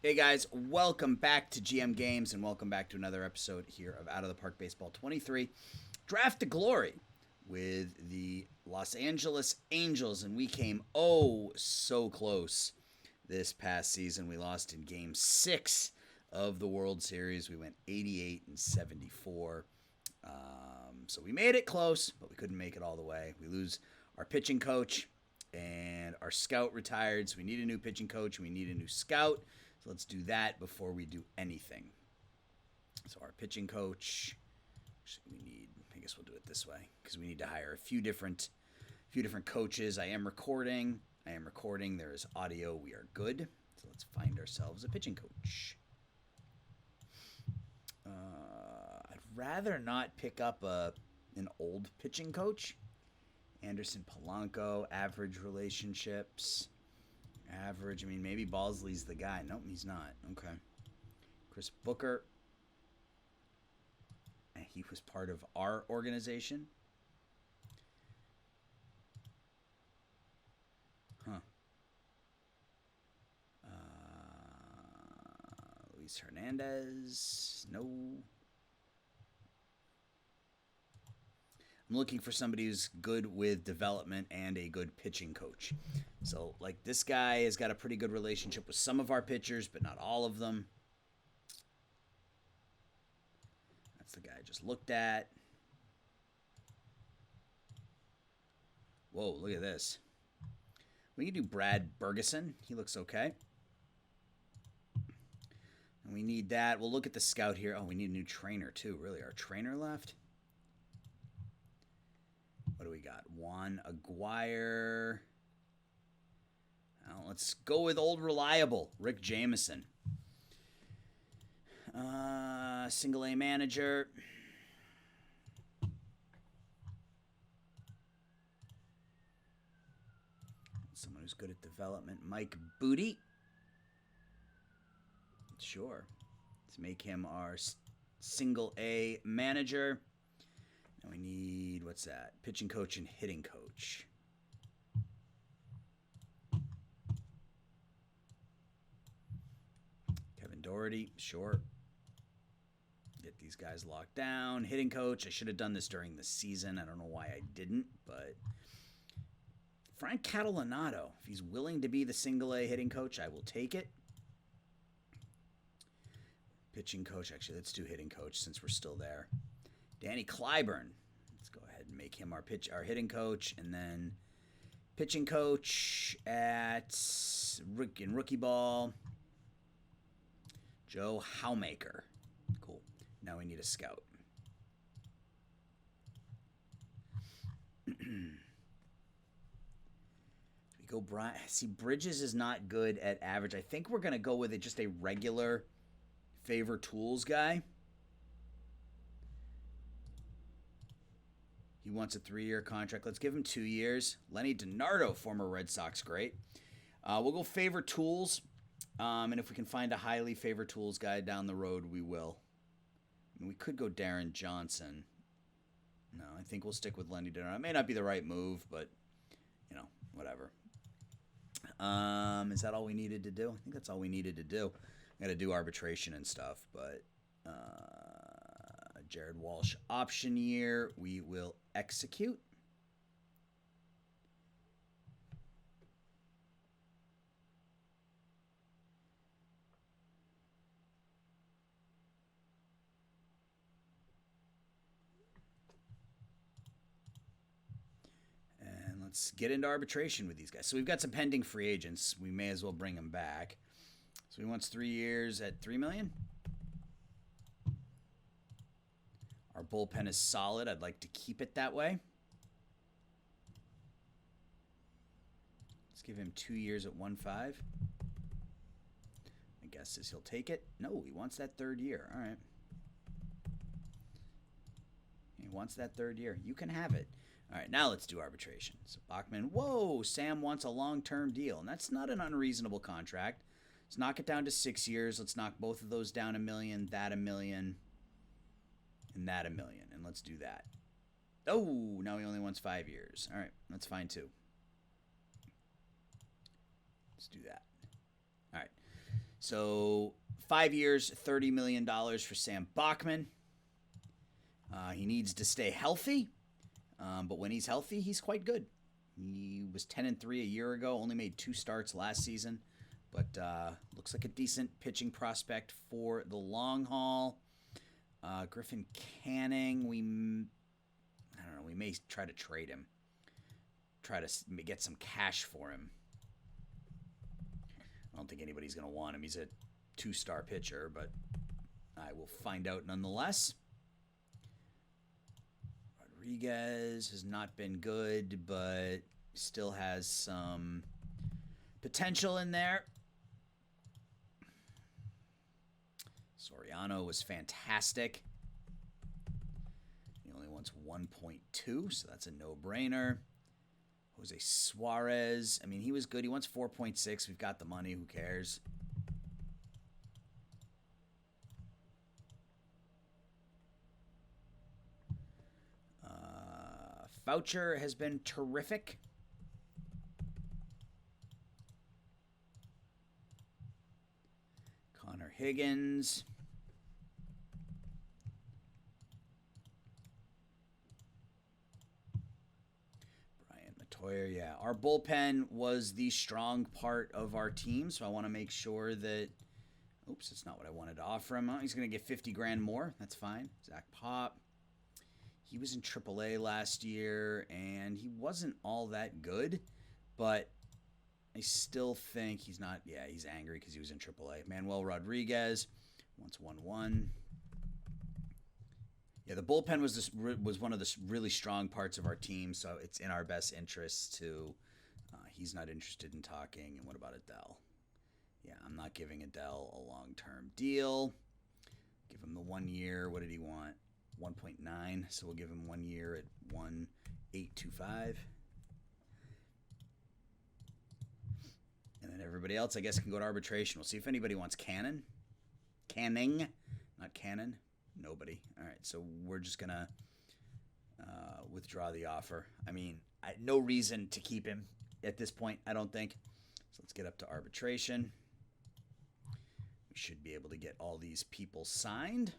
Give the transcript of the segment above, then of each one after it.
Hey guys, welcome back to GM Games and welcome back to another episode here of Out of the Park Baseball 23 Draft to Glory with the Los Angeles Angels, and we came so close this past season. We lost in Game 6 of the World Series. We went 88-74. So we made it close, but we couldn't make it all the way. We lose our pitching coach and our scout retired, so we need a new pitching coach and we need a new scout. So let's do that before we do anything. So our pitching coach, I guess we'll do it this way because we need to hire a few different coaches. I am recording. There is audio. We are good. So let's find ourselves a pitching coach. I'd rather not pick up an old pitching coach. Anderson Polanco, average relationships. Average. I mean, maybe Balsley's the guy. Nope, he's not. Okay. Chris Booker. He was part of our organization. Huh. Luis Hernandez. No. I'm looking for somebody who's good with development and a good pitching coach. So, like, this guy has got a pretty good relationship with some of our pitchers, but not all of them. That's the guy I just looked at. Whoa, look at this. We can do Brad Bergeson. He looks okay. And we need that. We'll look at the scout here. Oh, we need a new trainer, too. Really, our trainer left? What do we got? Juan Aguirre. Well, let's go with old reliable, Rick Jameson. Single A manager. Someone who's good at development. Mike Booty. Sure. Let's make him our single A manager. And we need, what's that? Pitching coach and hitting coach. Kevin Doherty, sure. Get these guys locked down. Hitting coach, I should have done this during the season. I don't know why I didn't, but Frank Catalanato, if he's willing to be the single A hitting coach, I will take it. Pitching coach, actually, let's do hitting coach since we're still there. Danny Clyburn. Let's go ahead and make him our hitting coach, and then pitching coach in rookie ball. Joe Howmaker. Cool. Now we need a scout. We go Brian. See, Bridges is not good at average. I think we're gonna go with just a regular favor tools guy. He wants a 3-year contract. Let's give him 2 years. Lenny DiNardo, former Red Sox great. We'll go favor tools. And if we can find a highly favored tools guy down the road, we will. I mean, we could go Darren Johnson. No, I think we'll stick with Lenny DiNardo. It may not be the right move, but, whatever. Is that all we needed to do? I think that's all we needed to do. I got to do arbitration and stuff, but Jared Walsh option year, we will execute. And let's get into arbitration with these guys. So we've got some pending free agents. We may as well bring them back. So he wants 3 years at $3 million. Our bullpen is solid. I'd like to keep it that way. Let's give him 2 years at 1.5. My guess is he'll take it. No, he wants that 3rd year. All right. He wants that 3rd year. You can have it. All right, now let's do arbitration. So Bachman, whoa, Sam wants a long-term deal, and that's not an unreasonable contract. Let's knock it down to 6 years. Let's knock both of those down $1 million, that $1 million, and that $1 million. And let's do that. Oh, now he only wants 5 years. All right, that's fine too. Let's do that. All right. So 5 years, $30 million for Sam Bachman. He needs to stay healthy, but when he's healthy, he's quite good. He was 10-3 a year ago, only made 2 starts last season, but looks like a decent pitching prospect for the long haul. Griffin Canning, we may try to trade him, try to get some cash for him. I don't think anybody's going to want him. He's a 2-star pitcher, but I will find out nonetheless. Rodriguez has not been good, but still has some potential in there. Soriano was fantastic. He only wants 1.2, so that's a no-brainer. Jose Suarez, I mean, he was good. He wants 4.6. We've got the money. Who cares? Foucher has been terrific. Connor Higgins. Brian Matoyer, yeah. Our bullpen was the strong part of our team, so I want to make sure that... Oops, that's not what I wanted to offer him. Oh, he's going to get $50,000 more. That's fine. Zach Pop. He was in AAA last year, and he wasn't all that good, but I still think he's not... Yeah, he's angry because he was in AAA. Manuel Rodriguez wants 1-1. Yeah, the bullpen was one of the really strong parts of our team, so it's in our best interest to... he's not interested in talking. And what about Adele? Yeah, I'm not giving Adele a long-term deal. Give him the 1 year. What did he want? 1.9, so we'll give him 1 year at 1.825. And then everybody else, I guess, can go to arbitration. We'll see if anybody wants Canning, not Cannon. Nobody. All right, so we're just going to withdraw the offer. I mean, no reason to keep him at this point, I don't think. So let's get up to arbitration. We should be able to get all these people signed.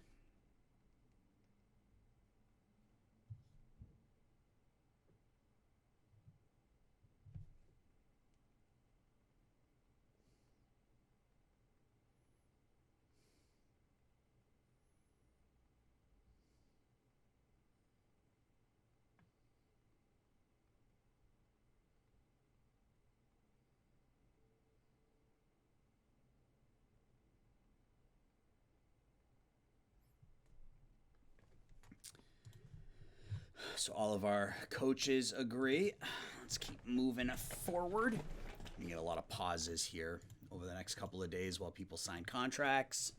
So all of our coaches agree. Let's keep moving forward. We get a lot of pauses here over the next couple of days while people sign contracts.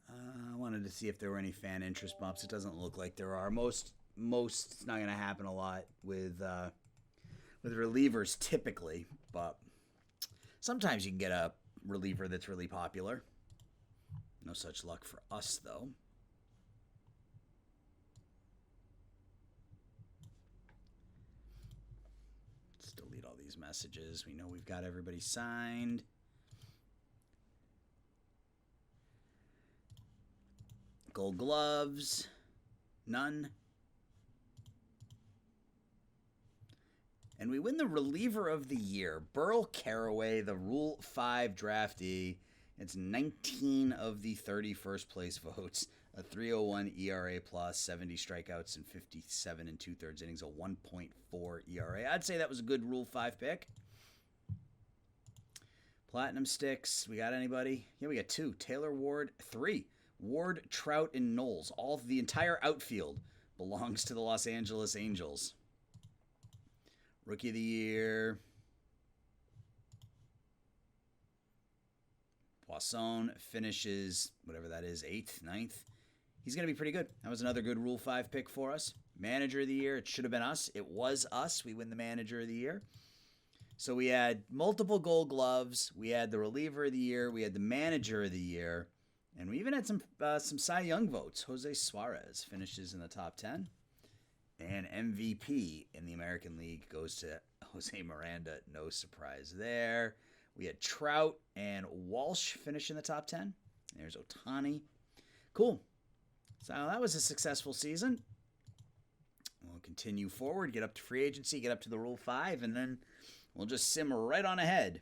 I wanted to see if there were any fan interest bumps. It doesn't look like there are. Most it's not going to happen a lot with relievers typically, but sometimes you can get a reliever that's really popular. No such luck for us, though. Let's delete all these messages. We know we've got everybody signed. Gold gloves. None. And we win the reliever of the year. Burl Carraway, the Rule 5 draftee. It's 19 of the 30 first place votes. A 3.01 ERA plus, 70 strikeouts and 57 2/3 innings, a 1.4 ERA. I'd say that was a good Rule 5 pick. Platinum sticks. We got anybody? Yeah, we got 2. Taylor Ward, 3. Ward, Trout, and Knowles. The entire outfield belongs to the Los Angeles Angels. Rookie of the year. Poisson finishes, whatever that is, 8th, 9th. He's going to be pretty good. That was another good Rule 5 pick for us. Manager of the year, it should have been us. It was us. We win the Manager of the year. So we had multiple gold gloves. We had the reliever of the year. We had the Manager of the year. And we even had some Cy Young votes. Jose Suarez finishes in the top 10. And MVP in the American League goes to Jose Miranda. No surprise there. We had Trout and Walsh finish in the top 10. There's Ohtani. Cool. So that was a successful season. We'll continue forward, get up to free agency, get up to the Rule 5, and then we'll just simmer right on ahead.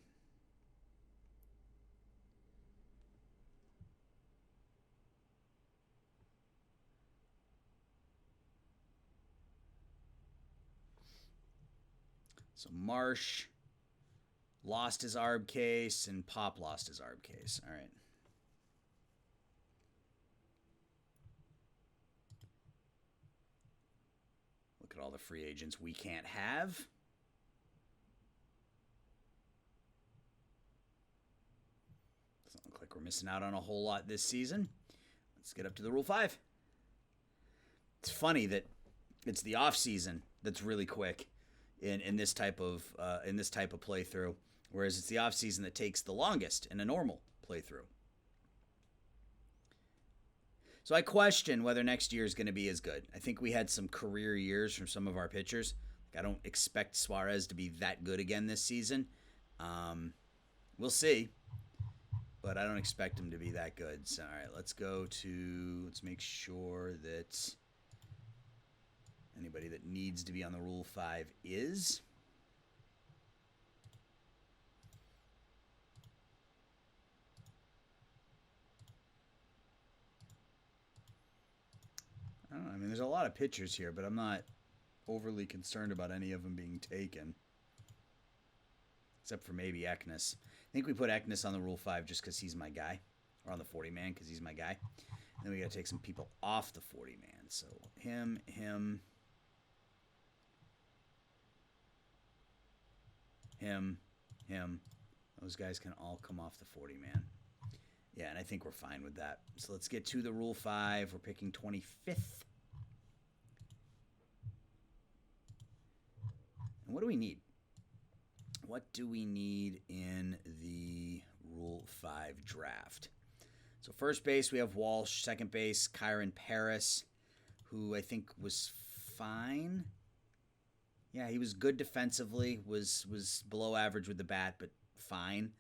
So Marsh lost his ARB case, and Pop lost his ARB case. All right. Look at all the free agents we can't have. Doesn't look like we're missing out on a whole lot this season. Let's get up to the Rule 5. It's funny that it's the off season that's really quick in this type of playthrough, whereas it's the off season that takes the longest in a normal playthrough. So I question whether next year is going to be as good. I think we had some career years from some of our pitchers. I don't expect Suarez to be that good again this season. We'll see, but I don't expect him to be that good. So, all right, let's make sure that anybody that needs to be on the Rule 5 is. I don't know. I mean, there's a lot of pitchers here, but I'm not overly concerned about any of them being taken. Except for maybe Eknes. I think we put Eknes on the Rule 5 just because he's my guy. Or on the 40-man because he's my guy. And then we got to take some people off the 40-man. So him. Those guys can all come off the 40-man. Yeah, and I think we're fine with that. So let's get to the Rule 5. We're picking 25th. And what do we need? What do we need in the Rule 5 draft? So first base, we have Walsh. Second base, Kyron Paris, who I think was fine. Yeah, he was good defensively, was below average with the bat, but fine.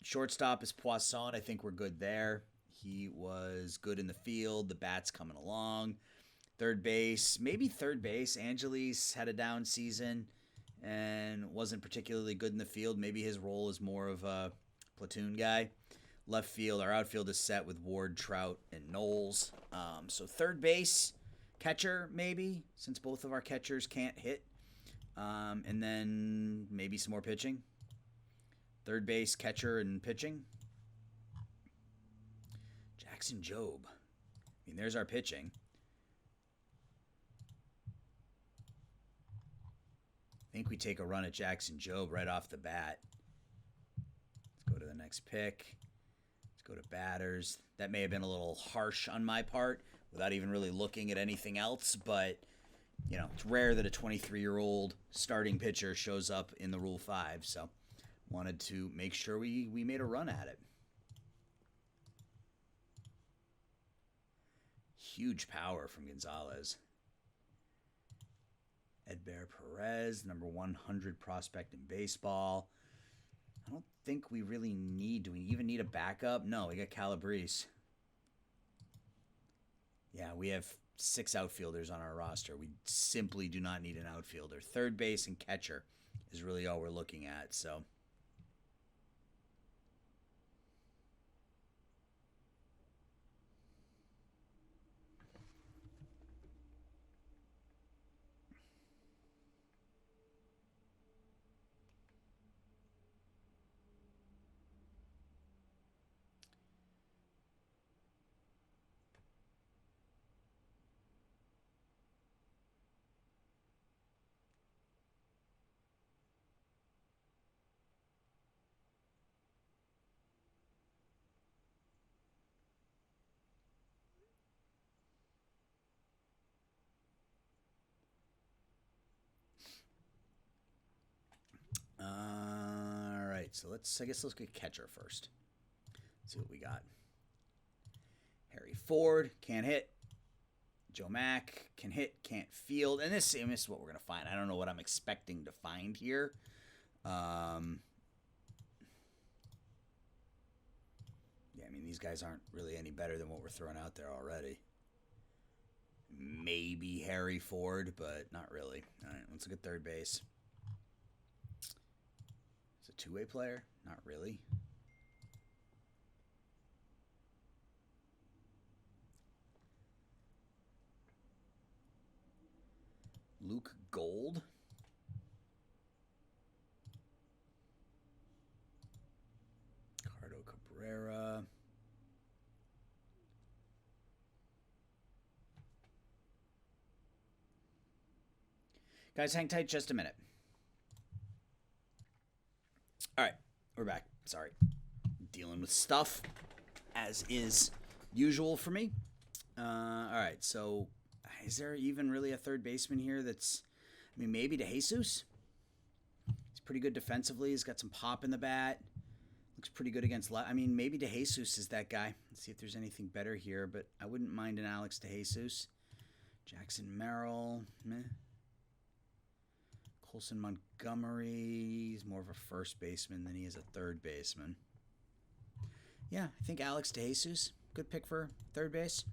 Shortstop is Poisson. I think we're good there. He was good in the field. The bat's coming along. Third base. Angeles had a down season and wasn't particularly good in the field. Maybe his role is more of a platoon guy. Left field. Our outfield is set with Ward, Trout, and Knowles. So third base, catcher maybe, since both of our catchers can't hit. And then maybe some more pitching. Third base, catcher, and pitching. Jackson Jobe. I mean, there's our pitching. I think we take a run at Jackson Jobe right off the bat. Let's go to the next pick. Let's go to batters. That may have been a little harsh on my part without even really looking at anything else, but you know, it's rare that a 23-year-old starting pitcher shows up in the Rule 5, so wanted to make sure we made a run at it. Huge power from Gonzalez. Edber Perez, number 100 prospect in baseball. I don't think we really need... Do we even need a backup? No, we got Calabrese. Yeah, we have 6 outfielders on our roster. We simply do not need an outfielder. Third base and catcher is really all we're looking at, so... All right, so let's get catcher first. Let's see what we got. Harry Ford, can't hit. Joe Mack can hit, can't field. And this is what we're going to find. I don't know what I'm expecting to find here. Yeah, I mean, these guys aren't really any better than what we're throwing out there already. Maybe Harry Ford, but not really. All right, let's look at third base. It's a two-way player? Not really. Luke Gold. Ricardo Cabrera. Guys, hang tight just a minute. All right, we're back. Sorry. Dealing with stuff, as is usual for me. All right, so is there even really a third baseman here that's, I mean, maybe DeJesus? He's pretty good defensively. He's got some pop in the bat. Looks pretty good against, I mean, maybe DeJesus is that guy. Let's see if there's anything better here, but I wouldn't mind an Alex DeJesus. Jackson Merrill, meh. Colson Montgomery, he's more of a first baseman than he is a third baseman. Yeah, I think Alex DeJesus, good pick for third base.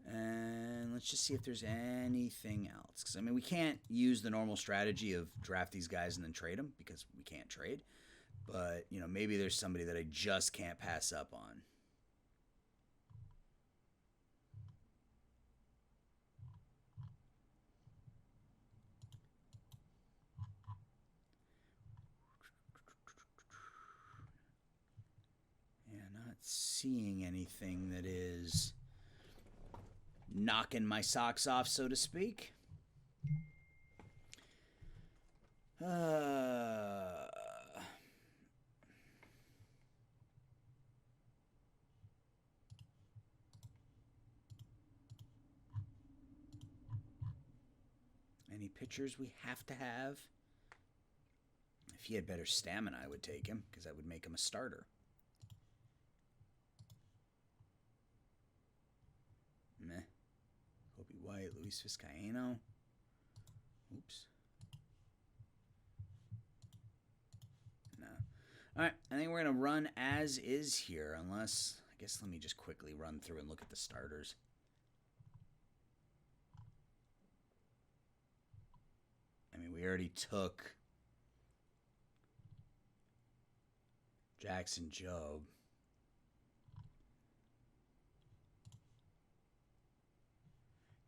And let's just see if there's anything else. Because, I mean, we can't use the normal strategy of draft these guys and then trade them because we can't trade. But, you know, maybe there's somebody that I just can't pass up on. Yeah, not seeing anything that is knocking my socks off, so to speak. Any pitchers we have to have? If he had better stamina, I would take him because that would make him a starter. Meh. Kobe White, Luis Vizcaino. Oops. No. All right, I think we're going to run as is here, unless, I guess let me just quickly run through and look at the starters. I mean, we already took Jackson Jobe.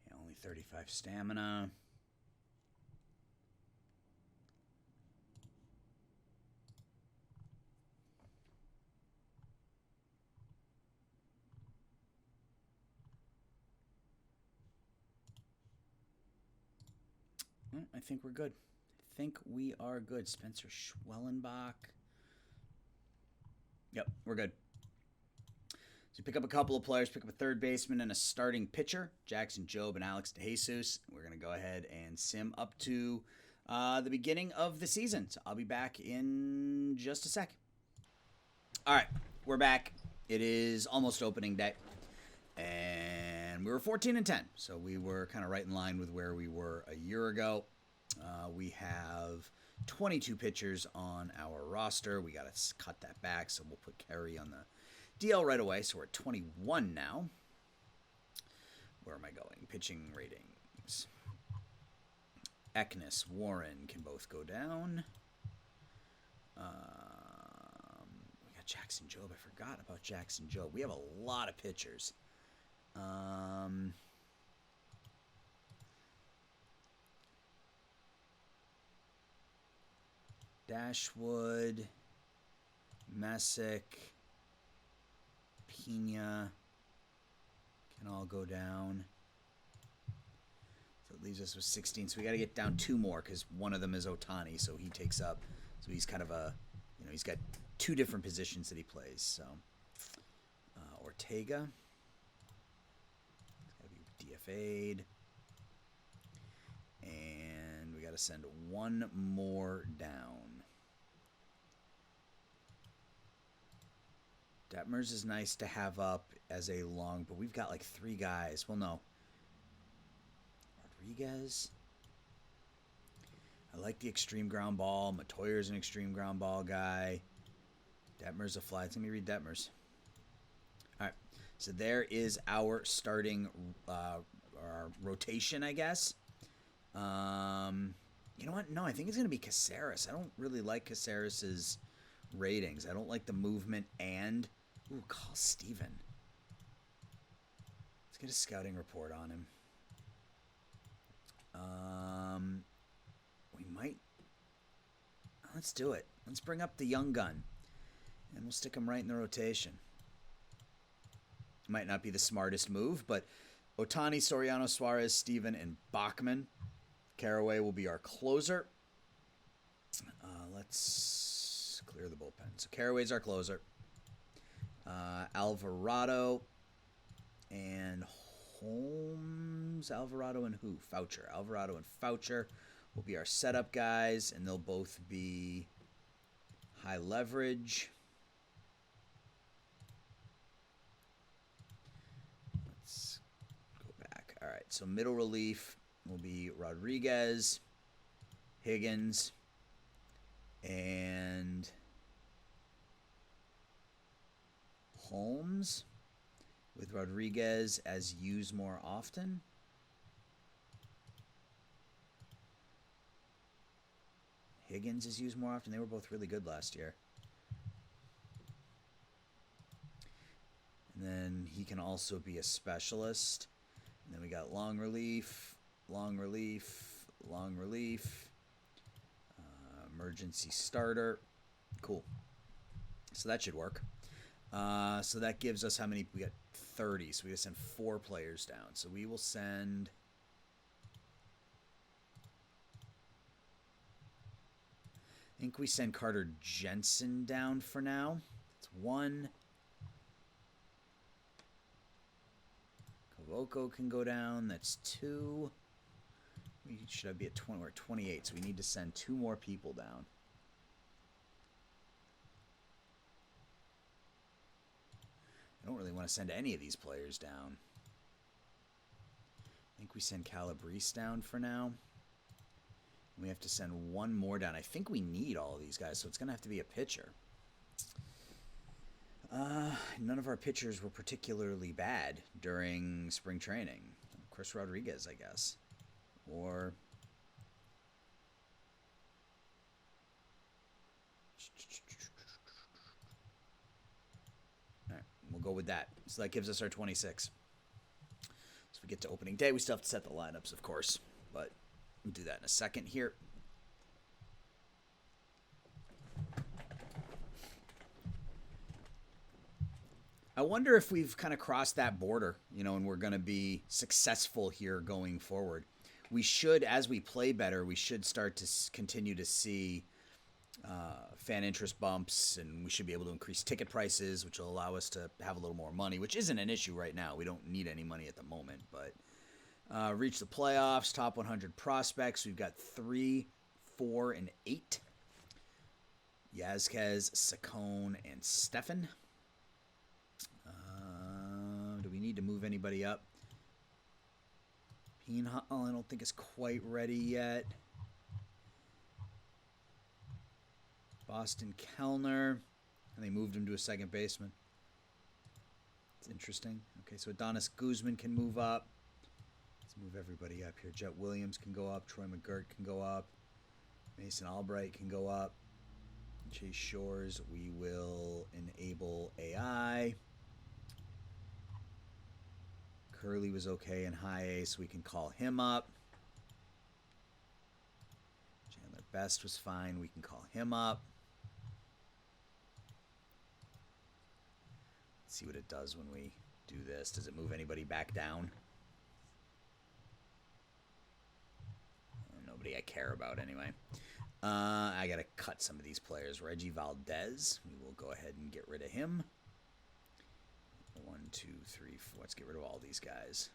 Yeah, only 35 stamina. I think we're good. I think we are good. Spencer Schwellenbach. Yep, we're good. So pick up a couple of players, pick up a third baseman and a starting pitcher, Jackson Jobe and Alex DeJesus. We're going to go ahead and sim up to the beginning of the season. So I'll be back in just a sec. All right, we're back. It is almost opening day. And we were 14-10, so we were kind of right in line with where we were a year ago. We have 22 pitchers on our roster. We got to cut that back, so we'll put Kerry on the DL right away. So we're at 21 now. Where am I going? Pitching ratings. Eknis, Warren can both go down. We got Jackson Jobe. I forgot about Jackson Jobe. We have a lot of pitchers. Dashwood, Messick, Pena can all go down. So it leaves us with 16. So we got to get down two more because one of them is Ohtani, so he takes up. So he's kind of a, you know, he's got two different positions that he plays. So Ortega. DFA'd. And we got to send one more down. Detmers is nice to have up as a long, but we've got like 3 guys. Well, no. Rodriguez. I like the extreme ground ball. Matoyer's an extreme ground ball guy. Detmers a fly. Let me read Detmers. All right. So there is our starting our rotation, I guess. You know what? No, I think it's going to be Caceres. I don't really like Caceres's ratings. I don't like the movement and... Ooh, call Steven. Let's get a scouting report on him. We might... Let's do it. Let's bring up the young gun. And we'll stick him right in the rotation. Might not be the smartest move, but Ohtani, Soriano, Suarez, Steven, and Bachman. Carraway will be our closer. Let's clear the bullpen. So Carraway's our closer. Alvarado and Holmes. Alvarado and who? Foucher. Alvarado and Foucher will be our setup guys, and they'll both be high leverage. Let's go back. All right, so middle relief will be Rodriguez, Higgins, and Holmes, with Rodriguez as used more often. Higgins is used more often. They were both really good last year. And then he can also be a specialist. And then we got long relief, long relief, long relief, emergency starter. Cool. So that should work. So that gives us how many? We got 30. So we got to send 4 players down. So we will send... I think we send Carter Jensen down for now. That's 1. Cavoco can go down. That's 2. We should be at 20. We're at 28, so we need to send 2 more people down. I don't really want to send any of these players down. I think we send Calabrese down for now. We have to send 1 more down. I think we need all of these guys, so it's going to have to be a pitcher. None of our pitchers were particularly bad during spring training. Chris Rodriguez, I guess. Or... all right, we'll go with that. So that gives us our 26. So we get to opening day. We still have to set the lineups, of course, but we'll do that in a second here. I wonder if we've kind of crossed that border, and we're going to be successful here going forward. We should, as we play better, we should start to continue to see fan interest bumps, and we should be able to increase ticket prices, which will allow us to have a little more money, which isn't an issue right now. We don't need any money at the moment, but reach the playoffs, top 100 prospects. We've got 3, 4, and 8. Yazquez, Saccone, and Stefan. Do we need to move anybody up? Pinhall, I don't think is quite ready yet. Boston Kellner, and they moved him to a second baseman. It's interesting. Okay, so Adonis Guzman can move up. Let's move everybody up here. Jet Williams can go up. Troy McGirt can go up. Mason Albright can go up. Chase Shores, we will enable AI. Curley was okay in high A, so we can call him up. Chandler Best was fine. We can call him up. Let's see what it does when we do this. Does it move anybody back down? Nobody I care about anyway. I got to cut some of these players. Reggie Valdez. We will go ahead and get rid of him. 1, 2, 3, 4. Let's get rid of all these guys.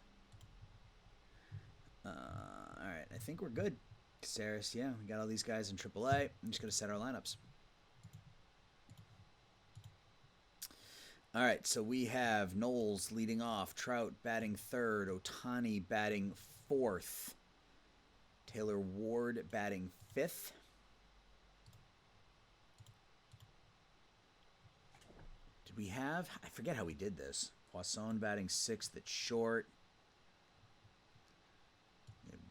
All right, I think we're good. Caceres, yeah, we got all these guys in AAA. I'm just going to set our lineups. All right, so we have Knowles leading off, Trout batting third, Ohtani batting fourth, Taylor Ward batting fifth. Did we have? I forget how we did this. Poisson batting sixth at short.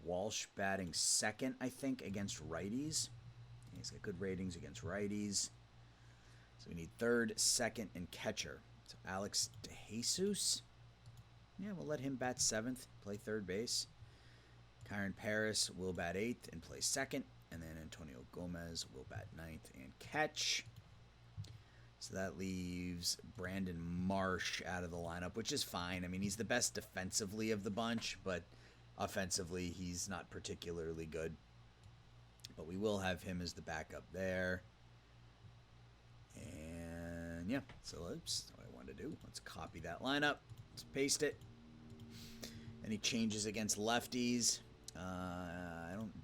Walsh batting second, I think, against righties. He's got good ratings against righties. So we need third, second, and catcher. So Alex DeJesus. Yeah, we'll let him bat seventh, play third base. Kyron Paris will bat eighth and play second. And then Antonio Gomez will bat ninth and catch. So that leaves Brandon Marsh out of the lineup, which is fine. I mean, he's the best defensively of the bunch, but offensively, he's not particularly good. But we will have him as the backup there. And yeah, so that's what I wanted to do. Let's copy that lineup. Let's paste it. Any changes against lefties?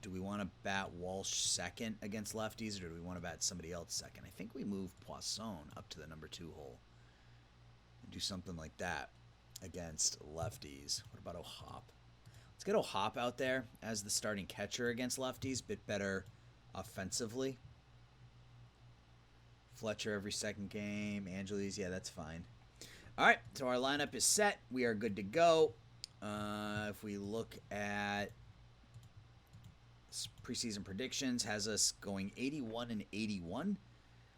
Do we want to bat Walsh second against lefties, or do we want to bat somebody else second? I think we move Poisson up to the number 2 hole and do something like that against lefties. What about O'Hop? Let's get O'Hop out there as the starting catcher against lefties. Bit better offensively. Fletcher every second game. Angeles, yeah, that's fine. All right, so our lineup is set. We are good to go. If we look at preseason predictions, has us going 81-81,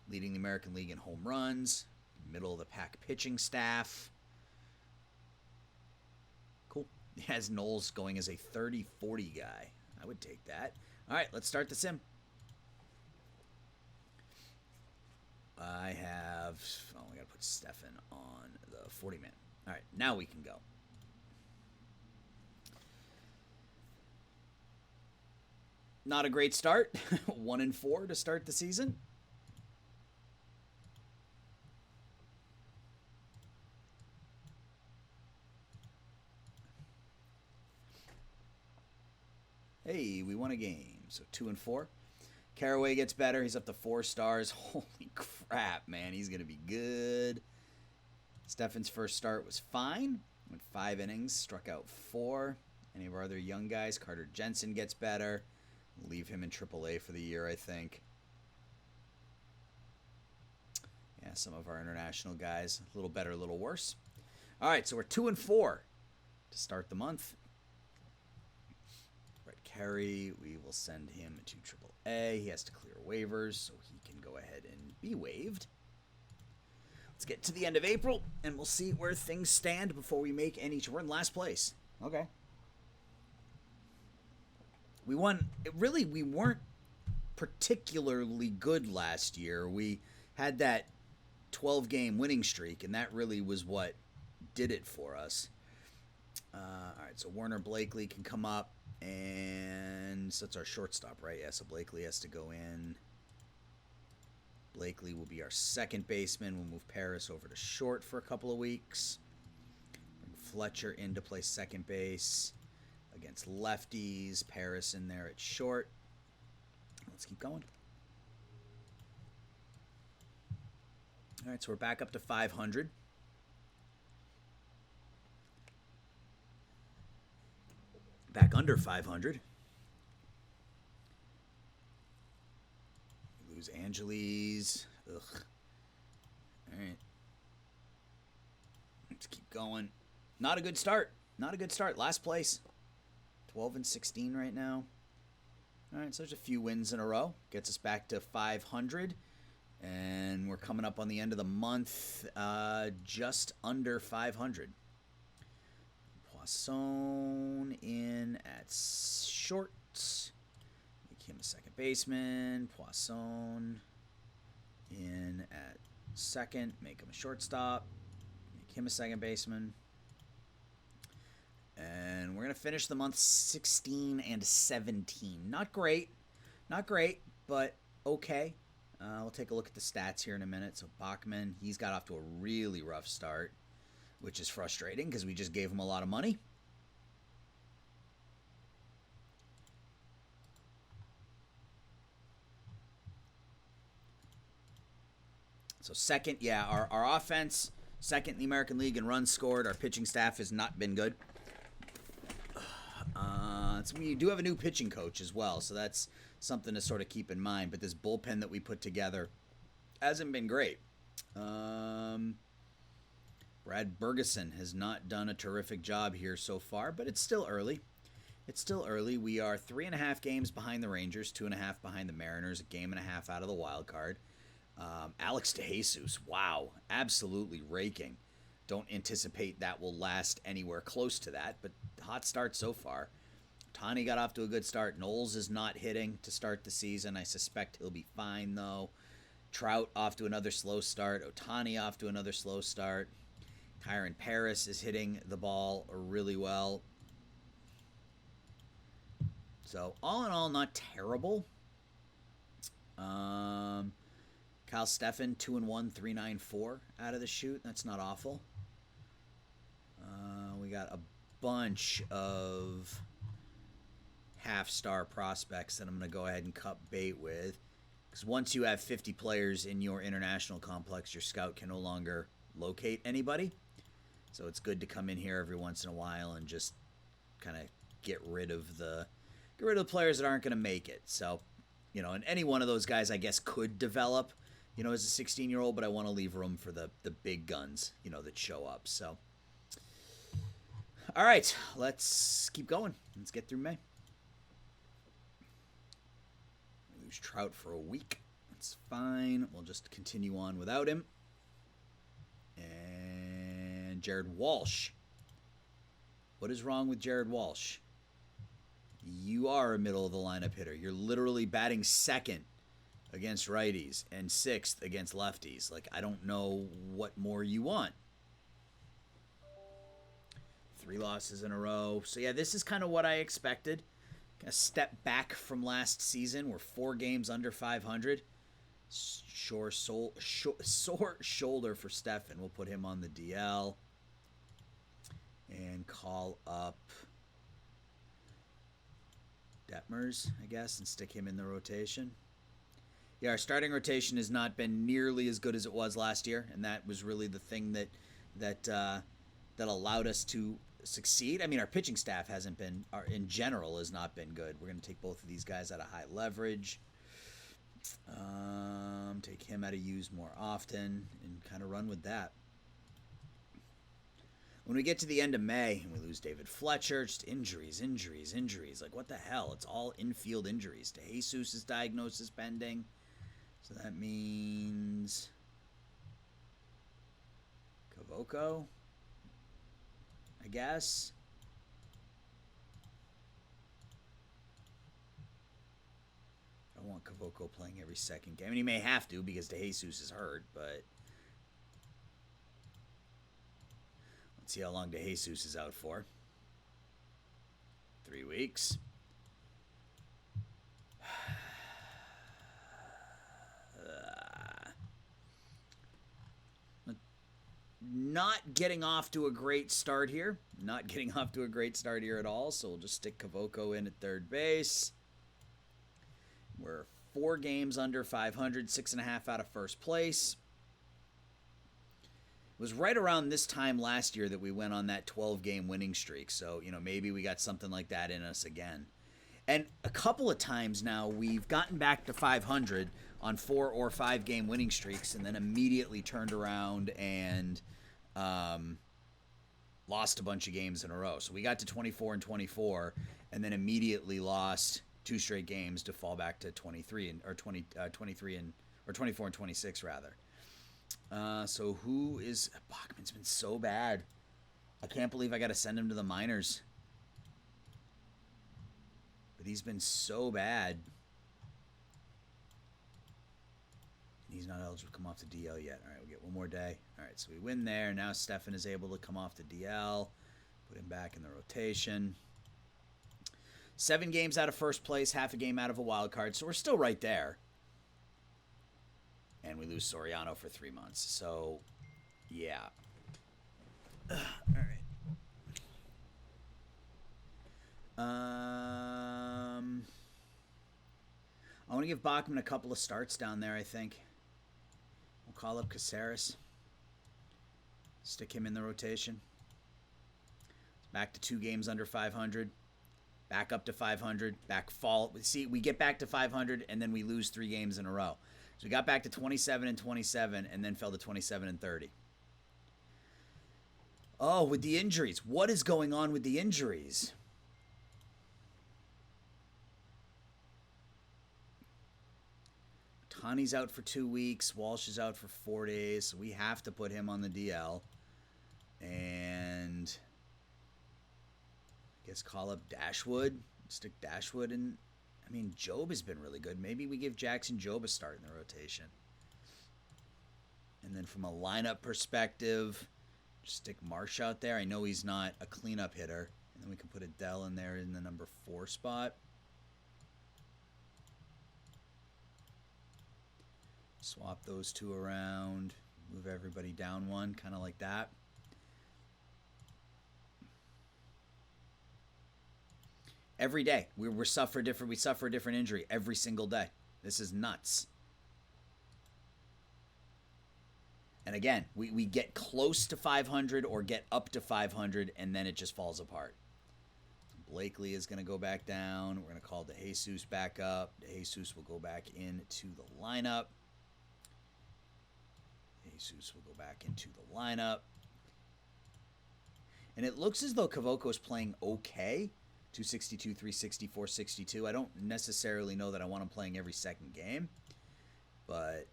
leading the American League in home runs, middle of the pack pitching staff. Cool. It has Knowles going as a 30-40 guy. I would take that. All right, let's start the sim. I have, I got to put Stefan on the 40-man. All right, now we can go. Not a great start. 1-4 to start the season. Hey, we won a game. So 2-4. Caraway gets better. He's up to 4 stars. Holy crap, man. He's going to be good. Stefan's first start was fine. Went 5 innings. Struck out 4. Any of our other young guys? Carter Jensen gets better. Leave him in AAA for the year, I think. Yeah, some of our international guys. A little better, a little worse. All right, so we're 2-4 to start the month. Brett Carey, we will send him to AAA. He has to clear waivers, so he can go ahead and be waived. Let's get to the end of April, and we'll see where things stand before we make any... We're in last place. Okay. We won. We weren't particularly good last year. We had that 12-game winning streak, and that really was what did it for us. All right, so Warner Blakely can come up, and so that's our shortstop, right? Yeah, so Blakely has to go in. Blakely will be our second baseman. We'll move Paris over to short for a couple of weeks. Bring Fletcher in to play second base. Against lefties, Paris in there at short. Let's keep going. All right, so we're back up to 500. Back under 500. We lose Angeles. Ugh. All right. Let's keep going. Not a good start. Not a good start. Last place. 12-16 right now. All right, so there's a few wins in a row. Gets us back to 500. And we're coming up on the end of the month, just under 500. Poisson in at short. Make him a second baseman. Poisson in at second. Make him a shortstop. Make him a second baseman. And we're going to finish the month 16-17. Not great. Not great, but okay. We'll take a look at the stats here in a minute. So Bachman, he's got off to a really rough start, which is frustrating because we just gave him a lot of money. So second, yeah, our offense Second in the American League in runs scored. Our pitching staff has not been good. We do have a new pitching coach as well, so that's something to sort of keep in mind. But this bullpen that we put together hasn't been great. Brad Bergeson has not done a terrific job here so far, but it's still early. We are 3.5 games behind the Rangers, 2.5 behind the Mariners, a game and a half out of the wild card. Alex DeJesus, wow, absolutely raking. Don't anticipate that will last anywhere close to that, but hot start so far. Ohtani got off to a good start. Knowles is not hitting to start the season. I suspect he'll be fine, though. Trout off to another slow start. Ohtani off to another slow start. Kyron Paris is hitting the ball really well. So, all in all, not terrible. Kyle Steffen, 2-1, 3.94 out of the chute. That's not awful. We got a bunch of half-star prospects that I'm going to go ahead and cut bait with. Because once you have 50 players in your international complex, your scout can no longer locate anybody. So it's good to come in here every once in a while and just kind of get rid of the players that aren't going to make it. So, and any one of those guys, I guess, could develop, as a 16-year-old, but I want to leave room for the big guns, that show up. So, all right, let's keep going. Let's get through May. We lose Trout for a week. That's fine. We'll just continue on without him. And Jared Walsh. What is wrong with Jared Walsh? You are a middle-of-the-lineup hitter. You're literally batting second against righties and sixth against lefties. I don't know what more you want. 3 losses in a row. So, yeah, this is kind of what I expected. A step back from last season. We're 4 games under 500. Sore shoulder for Steffen. We'll put him on the DL. And call up Detmers, I guess, and stick him in the rotation. Yeah, our starting rotation has not been nearly as good as it was last year, and that was really the thing that allowed us to succeed. I mean, our pitching staff in general has not been good. We're going to take both of these guys out of high leverage, take him out of use more often, and kind of run with that. When we get to the end of May and we lose David Fletcher, just injuries. What the hell? It's all infield injuries. DeJesus' diagnosis pending. So that means Cavoco, I guess. I don't want Cavoco playing every second game. I mean, he may have to because DeJesus is hurt, but let's see how long DeJesus is out for. 3 weeks. Not getting off to a great start here. Not getting off to a great start here at all, so we'll just stick Cavoco in at third base. We're 4 games under 500, 6.5 out of first place. It was right around this time last year that we went on that 12-game winning streak, so, maybe we got something like that in us again. And a couple of times now, we've gotten back to 500 on 4 or 5 game winning streaks and then immediately turned around and lost a bunch of games in a row. So we got to 24-24 and then immediately lost 2 straight games to fall back to 23 and 24-26 rather. So who is Bachman's been so bad. I can't believe I got to send him to the minors. But he's been so bad. He's not eligible to come off the DL yet. All right, we'll get one more day. All right, so we win there. Now Steffen is able to come off the DL. Put him back in the rotation. 7 games out of first place, half a game out of a wild card. So we're still right there. And we lose Soriano for 3 months. So, yeah. All right. I want to give Bachman a couple of starts down there, I think. We'll call up Caceres. Stick him in the rotation. Back to 2 games under 500. Back up to 500. Back fall. See, we get back to 500 and then we lose 3 games in a row. So we got back to 27-27 and then fell to 27-30. Oh, with the injuries. What is going on with the injuries? Tani's out for 2 weeks. Walsh is out for 4 days. So we have to put him on the DL. And I guess call up Dashwood. Stick Dashwood in. I mean, Job has been really good. Maybe we give Jackson Job a start in the rotation. And then from a lineup perspective, just stick Marsh out there. I know he's not a cleanup hitter. And then we can put Adele in there in the number 4 spot. Swap those 2 around. Move everybody down 1, kind of like that. Every day we suffer a different injury every single day. This is nuts. And again, we get close to 500 or get up to 500 and then it just falls apart. Blakely is going to go back down. We're going to call DeJesus back up. DeJesus will go back into the lineup. DeJesus will go back into the lineup. And it looks as though Cavoco is playing okay. 262, 360, 462. I don't necessarily know that I want him playing every second game. But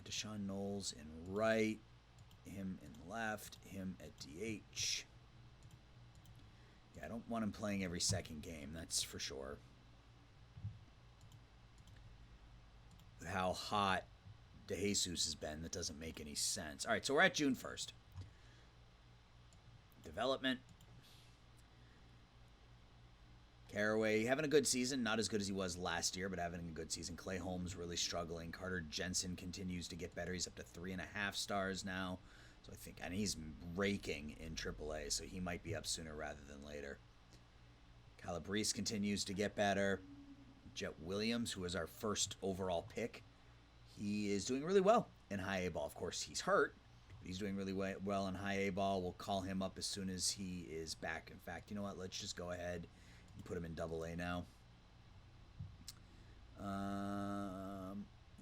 Deshaun Knowles in right, him in left, him at DH. Yeah, I don't want him playing every second game, that's for sure. With how hot DeJesus has been, that doesn't make any sense. All right, so we're at June 1st. Development. Carraway having a good season, not as good as he was last year, but having a good season. Clay Holmes really struggling. Carter Jensen continues to get better. He's up to 3.5 stars now. So I think, and he's raking in AAA, so he might be up sooner rather than later. Calabrese continues to get better. Jet Williams, who was our first overall pick, he is doing really well in high A ball. Of course, he's hurt, but he's doing really well in high A ball. We'll call him up as soon as he is back. In fact, you know what? Let's just go ahead and put him in Double A now.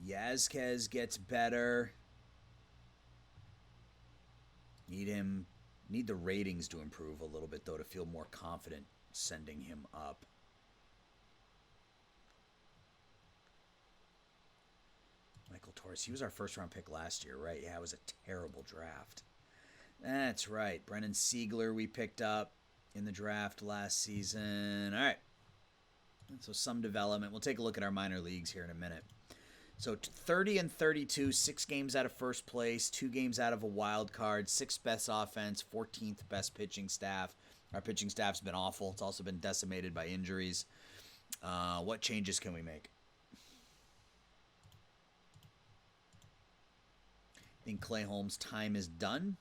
Yazquez gets better. Need the ratings to improve a little bit, though, to feel more confident sending him up. Michael Torres, he was our first-round pick last year, right? Yeah, it was a terrible draft. That's right. Brennan Siegler we picked up in the draft last season. All right. So some development. We'll take a look at our minor leagues here in a minute. So 30 and 32, 6 games out of first place, 2 games out of a wild card, 6th best offense, 14th best pitching staff. Our pitching staff's been awful. It's also been decimated by injuries. What changes can we make? I think Clay Holmes' time is done.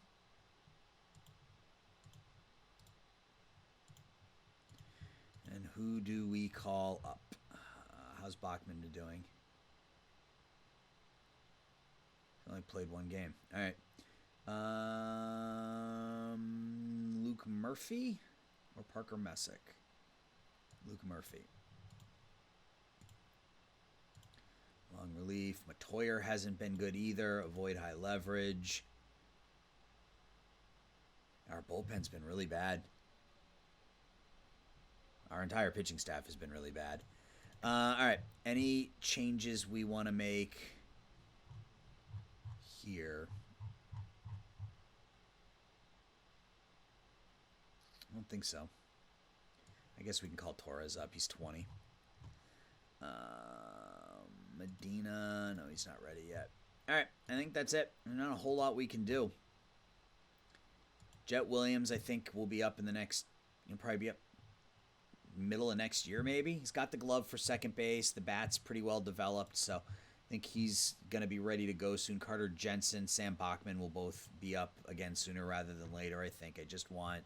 And who do we call up? How's Bachman doing? Only played 1 game. All right. Luke Murphy or Parker Messick? Luke Murphy. Long relief. Matoyer hasn't been good either. Avoid high leverage. Our bullpen's been really bad. Our entire pitching staff has been really bad. All right. Any changes we want to make here? I don't think so. I guess we can call Torres up. He's 20. Medina. No, he's not ready yet. All right. I think that's it. There's not a whole lot we can do. Jet Williams, I think, will be up in the next... He'll probably be up middle of next year, maybe. He's got the glove for second base. The bat's pretty well developed, so I think he's going to be ready to go soon. Carter Jensen, Sam Bachman will both be up again sooner rather than later, I think. I just want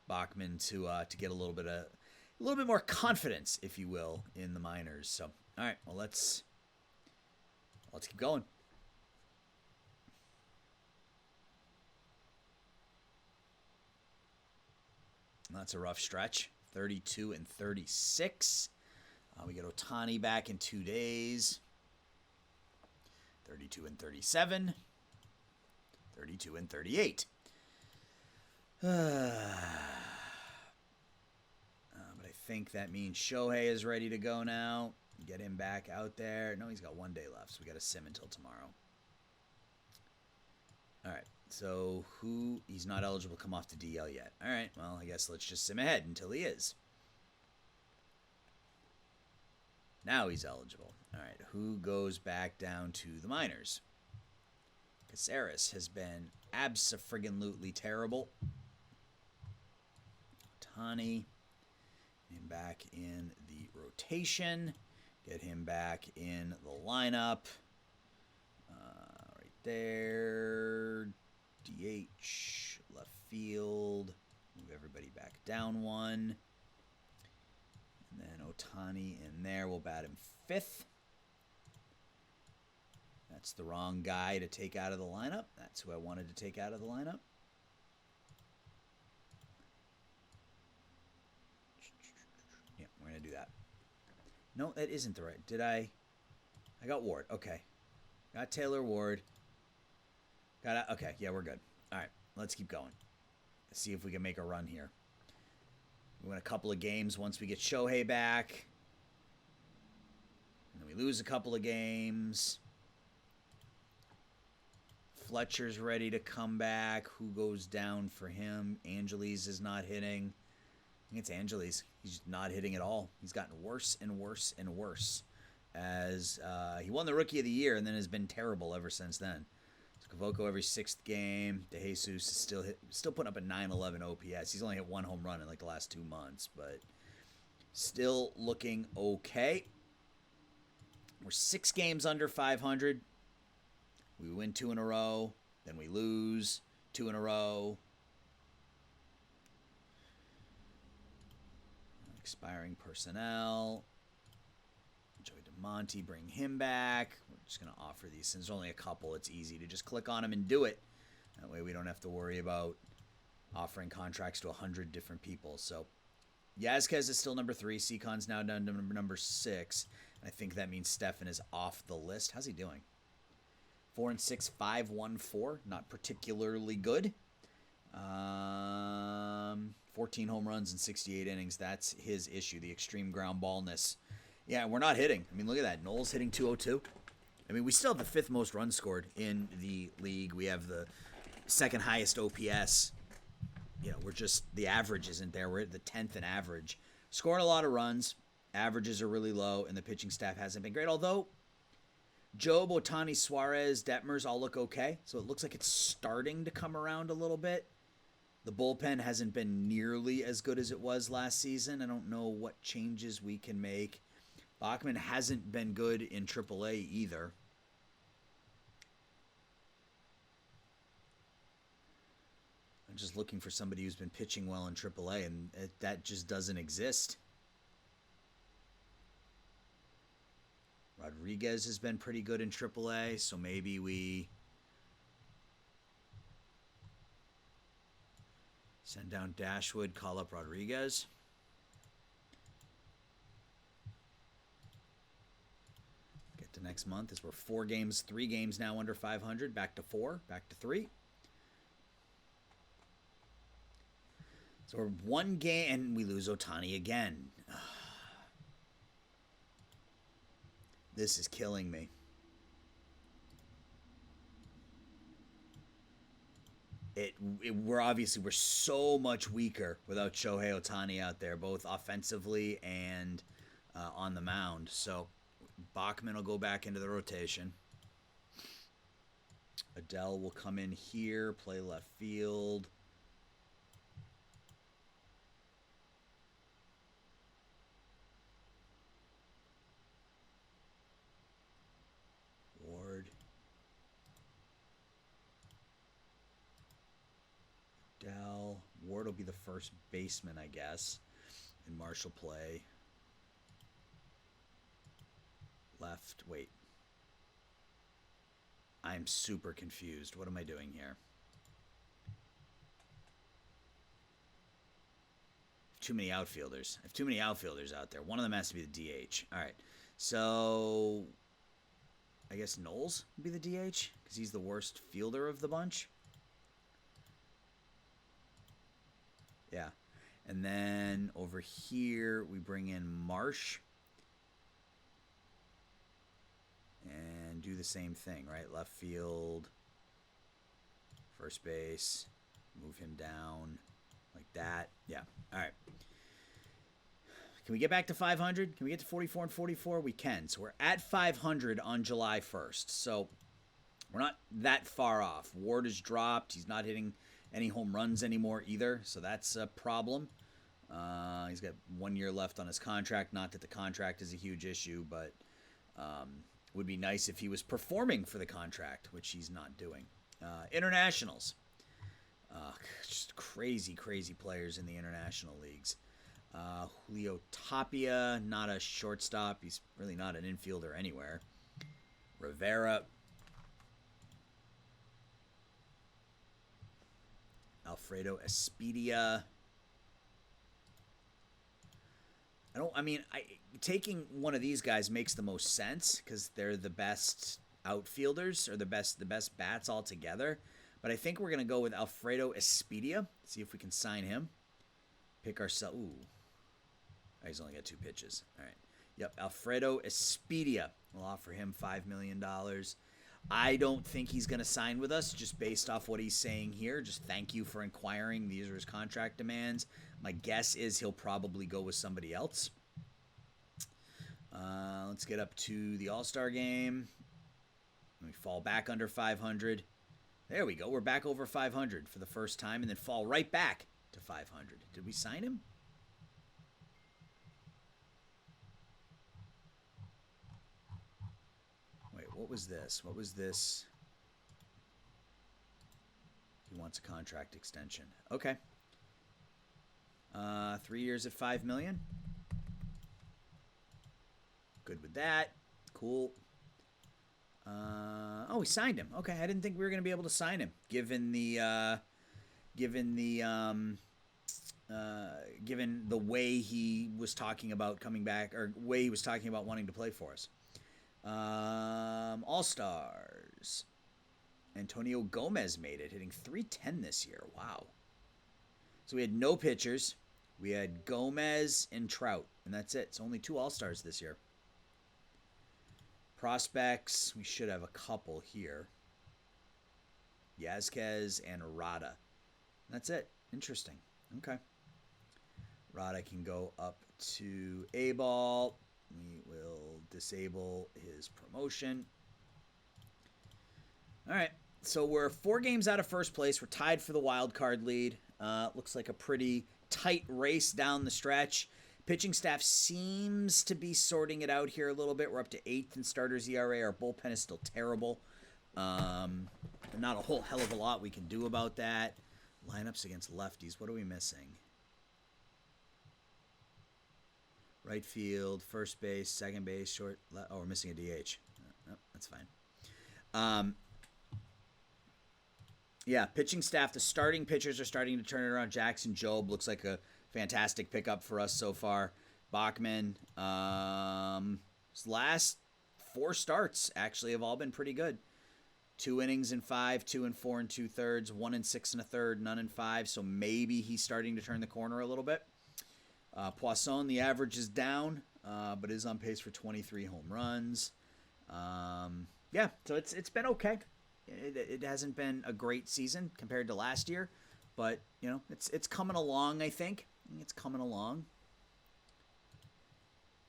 Bachman to get a little bit more confidence, if you will, in the minors. So, all right, well, let's keep going. That's a rough stretch. 32 and 36. We get Ohtani back in 2 days. 32 and 37. 32 and 38. But I think that means Shohei is ready to go now. Get him back out there. No, he's got 1 day left, so we got to sim until tomorrow. All right, so he's not eligible to come off the DL yet. All right, well, I guess let's just sim ahead until he is. Now he's eligible. All right, who goes back down to the minors? Caceres has been abso-friggin-lutely terrible. Ohtani, him back in the rotation. Get him back in the lineup. Right there. DH, left field. Move everybody back down 1. And then Ohtani in there. We'll bat him 5th. That's the wrong guy to take out of the lineup. That's who I wanted to take out of the lineup. Yeah, we're going to do that. No, that isn't the right. Did I got Ward. Okay. Got Taylor Ward. Okay, yeah, we're good. All right, let's keep going. Let's see if we can make a run here. We win a couple of games once we get Shohei back. And then we lose a couple of games. Fletcher's ready to come back. Who goes down for him? Angeles is not hitting. I think it's Angeles. He's just not hitting at all. He's gotten worse and worse and worse. As he won the Rookie of the Year and then has been terrible ever since then. So Cavoco every 6th game. DeJesus is still putting up a 911 OPS. He's only hit 1 home run in like the last 2 months, but still looking okay. We're 6 games under 500. We win 2 in a row, then we lose 2 in a row. Expiring personnel. Joey DeMonte, bring him back. We're just going to offer these. Since there's only a couple, it's easy to just click on them and do it. That way we don't have to worry about offering contracts to 100 different people. So Yazquez is still number 3. Secon's now down to number 6. And I think that means Stefan is off the list. How's he doing? 4 and 6, 5-1-4. Not particularly good. 14 home runs in 68 innings. That's his issue, the extreme ground ballness. Yeah, we're not hitting. I mean, look at that. Noel's hitting 202. I mean, we still have the 5th most runs scored in the league. We have the 2nd highest OPS. You know, we're just, the average isn't there. We're at the 10th in average. Scoring a lot of runs. Averages are really low, and the pitching staff hasn't been great. Although, Job, Ohtani, Suarez, Detmers all look okay. So it looks like it's starting to come around a little bit. The bullpen hasn't been nearly as good as it was last season. I don't know what changes we can make. Bachman hasn't been good in AAA either. I'm just looking for somebody who's been pitching well in AAA, and that just doesn't exist. Rodriguez has been pretty good in AAA, so maybe we send down Dashwood, call up Rodriguez. Get to next month as we're 3 games now under 500, back to 4, back to 3. So we're 1 game, and we lose Ohtani again. This is killing me. We're so much weaker without Shohei Ohtani out there, both offensively and on the mound. So Bachman will go back into the rotation. Adele will come in here, play left field. Ward. Adele. Ward will be the first baseman, I guess. And Marshall play left. Wait. I'm super confused. What am I doing here? too many outfielders. I have too many outfielders out there. One of them has to be the DH. All right. So I guess Knowles would be the DH because he's the worst fielder of the bunch. Yeah. And then over here, we bring in Marsh. And do the same thing, right? Left field, first base, move him down like that. Yeah. All right. Can we get back to 500? Can we get to 44 and 44? We can. So we're at 500 on July 1st. So we're not that far off. Ward has dropped. He's not hitting any home runs anymore either. So that's a problem. He's got 1 year left on his contract. Not that the contract is a huge issue, but would be nice if he was performing for the contract, which he's not doing. Internationals. Just crazy, crazy players in the international leagues. Julio Tapia, not a shortstop. He's really not an infielder anywhere. Rivera. Alfredo Espedia. Taking one of these guys makes the most sense because they're the best outfielders or the best bats altogether. But I think we're going to go with Alfredo Espedia. See if we can sign him. Pick ourselves. Ooh. Oh, he's only got 2 pitches. All right. Yep, Alfredo Espedia. We'll offer him $5 million. I don't think he's going to sign with us just based off what he's saying here. Just thank you for inquiring. These are his contract demands. My guess is he'll probably go with somebody else. Let's get up to the All-Star game. We fall back under 500. There we go. We're back over 500 for the first time and then fall right back to 500. Did we sign him? Wait, what was this? What was this? He wants a contract extension. Okay. 3 years at $5 million. Good with that. Cool. Oh, we signed him. Okay, I didn't think we were going to be able to sign him, given the way he was talking about coming back, or way he was talking about wanting to play for us. All-Stars. Antonio Gomez made it, hitting .310 this year. Wow. So we had no pitchers. We had Gomez and Trout, and that's it. It's only 2 All-Stars this year. Prospects, we should have a couple here. Yazquez and Rada. That's it. Interesting. Okay. Rada can go up to A-ball. We will disable his promotion. All right. So we're 4 games out of first place. We're tied for the wild card lead. Looks like a pretty tight race down the stretch. Pitching staff seems to be sorting it out here a little bit. We're up to 8th in starters ERA. Our bullpen is still terrible. Not a whole hell of a lot we can do about that. Lineups against lefties. What are we missing? Right field, first base, second base, short. Oh, we're missing a DH. No, that's fine. Yeah, pitching staff. The starting pitchers are starting to turn it around. Jackson Jobe looks like a fantastic pickup for us so far. Bachman, his last 4 starts actually have all been pretty good. 2 innings in 5, 2 and 4 and 2/3, 1 and 6 1/3, none in 5. So maybe he's starting to turn the corner a little bit. Poisson, the average is down, but is on pace for 23 home runs. Yeah, so it's been okay. It hasn't been a great season compared to last year, but you know it's coming along. I think it's coming along.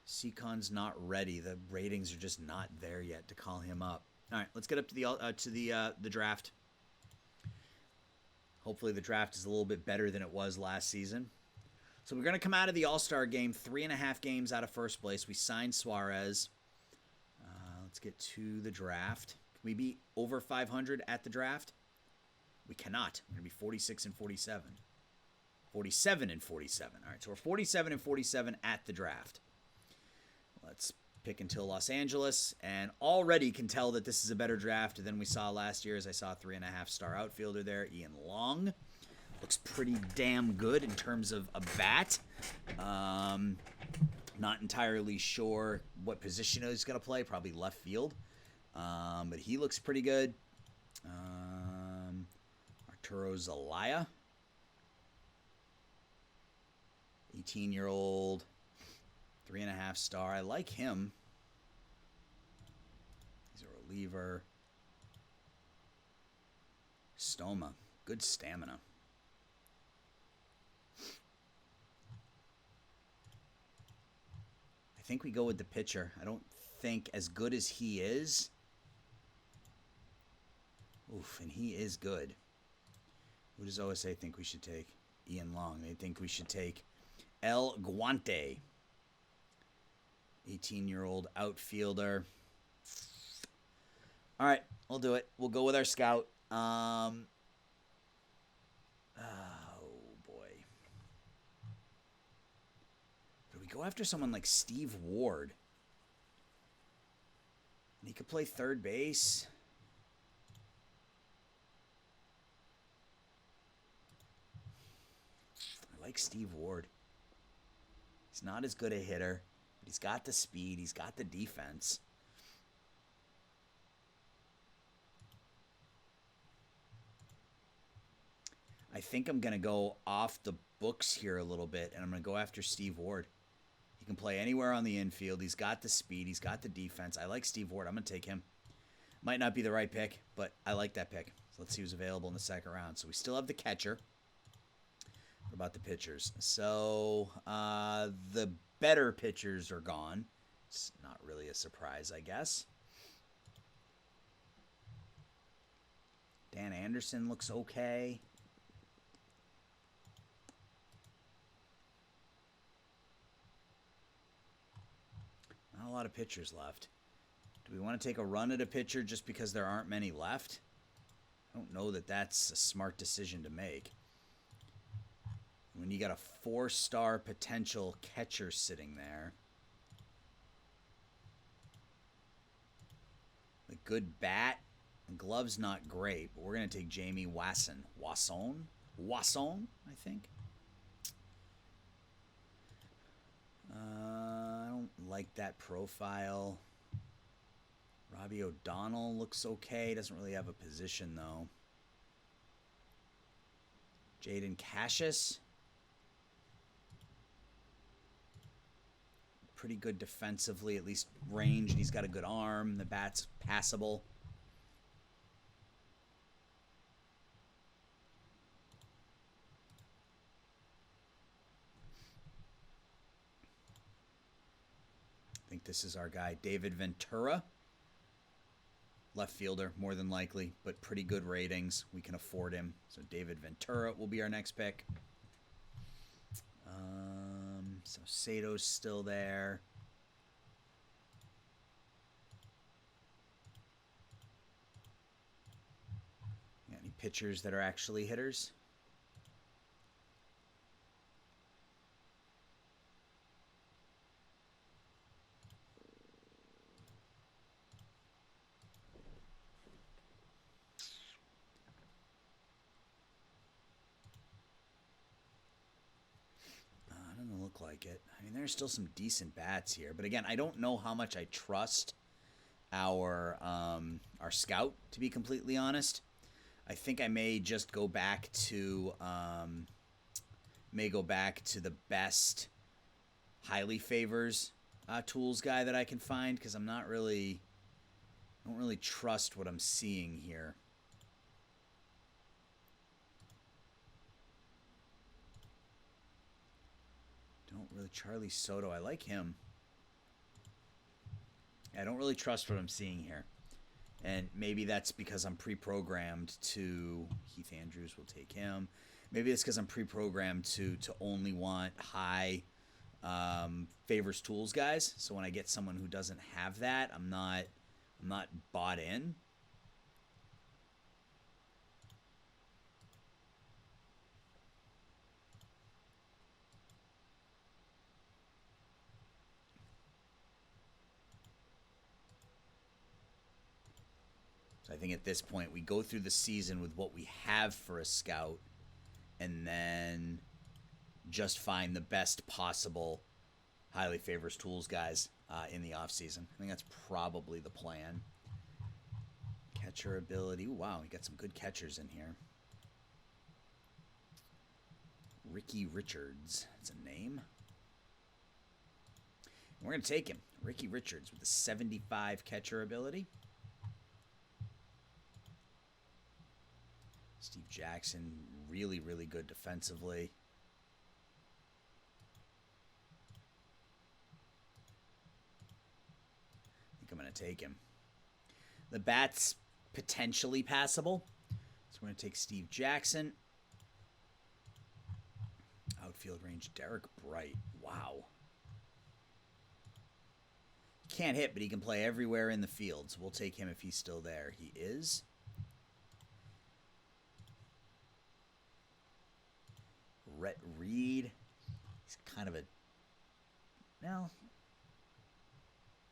Seacon's not ready. The ratings are just not there yet to call him up. All right, let's get up to the draft. Hopefully the draft is a little bit better than it was last season. So we're going to come out of the All-Star game 3.5 games out of first place. We signed Suarez. Let's get to the draft. Can we be over 500 at the draft? We cannot. We're going to be 46 and 47. 47 and 47. All right, so we're 47 and 47 at the draft. Let's pick until Los Angeles, and already can tell that this is a better draft than we saw last year, as I saw a 3.5-star outfielder there, Ian Long. looks pretty damn good in terms of a bat. Not entirely sure what position he's going to play. Probably left field. But he looks pretty good. Arturo Zelaya. 18-year-old. 3.5 star. I like him. He's a reliever. Stoma. Good stamina. I think we go with the pitcher. I don't think, as good as he is. Oof, and he is good. Who does OSA think we should take? Ian Long. They think we should take El Guante. 18-year-old outfielder. All right, we'll do it. We'll go with our scout. Oh, boy. Do we go after someone like Steve Ward? And he could play third base. I like Steve Ward. He's not as good a hitter, but he's got the speed. He's got the defense. I think I'm going to go off the books here a little bit, and I'm going to go after Steve Ward. He can play anywhere on the infield. He's got the speed. He's got the defense. I like Steve Ward. I'm going to take him. Might not be the right pick, but I like that pick. So let's see who's available in the second round. So we still have the catcher. What about the pitchers? So the better pitchers are gone. It's not really a surprise, I guess. Dan Anderson looks okay. Not a lot of pitchers left. Do we want to take a run at a pitcher just because there aren't many left? I don't know that that's a smart decision to make. When you got a 4-star potential catcher sitting there. A good bat. And gloves not great, but we're going to take Jamie Wasson. Wasson, I think. I don't like that profile. Robbie O'Donnell looks okay. Doesn't really have a position, though. Jaden Cassius. Pretty good defensively, at least range. And he's got a good arm. The bat's passable. I think this is our guy, David Ventura. Left fielder, more than likely, but pretty good ratings. We can afford him. So David Ventura will be our next pick. So Sato's still there. Got any pitchers that are actually hitters? Doesn't look like it. I mean, there's still some decent bats here, but again, I don't know how much I trust our scout, to be completely honest. I think I may just go back to the best highly favors tools guy that I can find, because I don't really trust what I'm seeing here. Charlie Soto, I like him. I don't really trust what I'm seeing here. And maybe that's because I'm pre-programmed to... Heath Andrews will take him. Maybe it's because I'm pre-programmed to only want high favors tools guys. So when I get someone who doesn't have that, I'm not bought in. So I think at this point we go through the season with what we have for a scout, and then just find the best possible highly favors tools guys in the offseason. I think that's probably the plan. Catcher ability. Ooh, wow, we got some good catchers in here. Ricky Richards. That's a name. We're going to take him. Ricky Richards with the 75 catcher ability. Steve Jackson, really, really good defensively. I think I'm going to take him. The bat's potentially passable. So we're going to take Steve Jackson. Outfield range, Derek Bright. Wow. Can't hit, but he can play everywhere in the field. So we'll take him if he's still there. He is. Rhett Reed. He's kind of a... Well,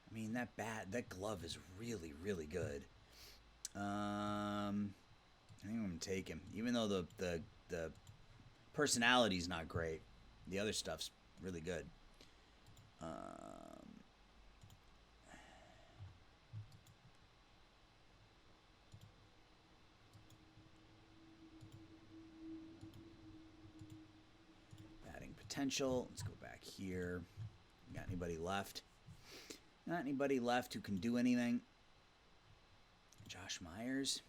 I mean, that glove is really, really good. I think I'm going to take him. Even though the personality's not great, the other stuff's really good. Batting potential. Let's go back here. Got anybody left? Not anybody left who can do anything. Josh Myers.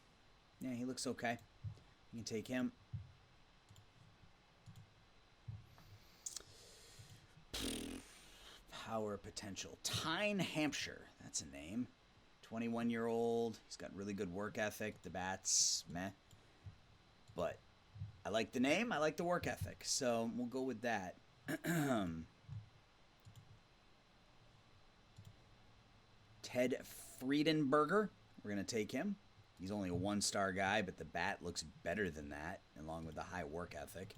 Yeah, he looks okay. You can take him. Power potential. Tyne Hampshire. That's a name. 21-year-old. He's got really good work ethic. The bat's meh. But I like the name. I like the work ethic. So we'll go with that. Ted Friedenberger. We're going to take him. He's only a one-star guy, but the bat looks better than that, along with the high work ethic.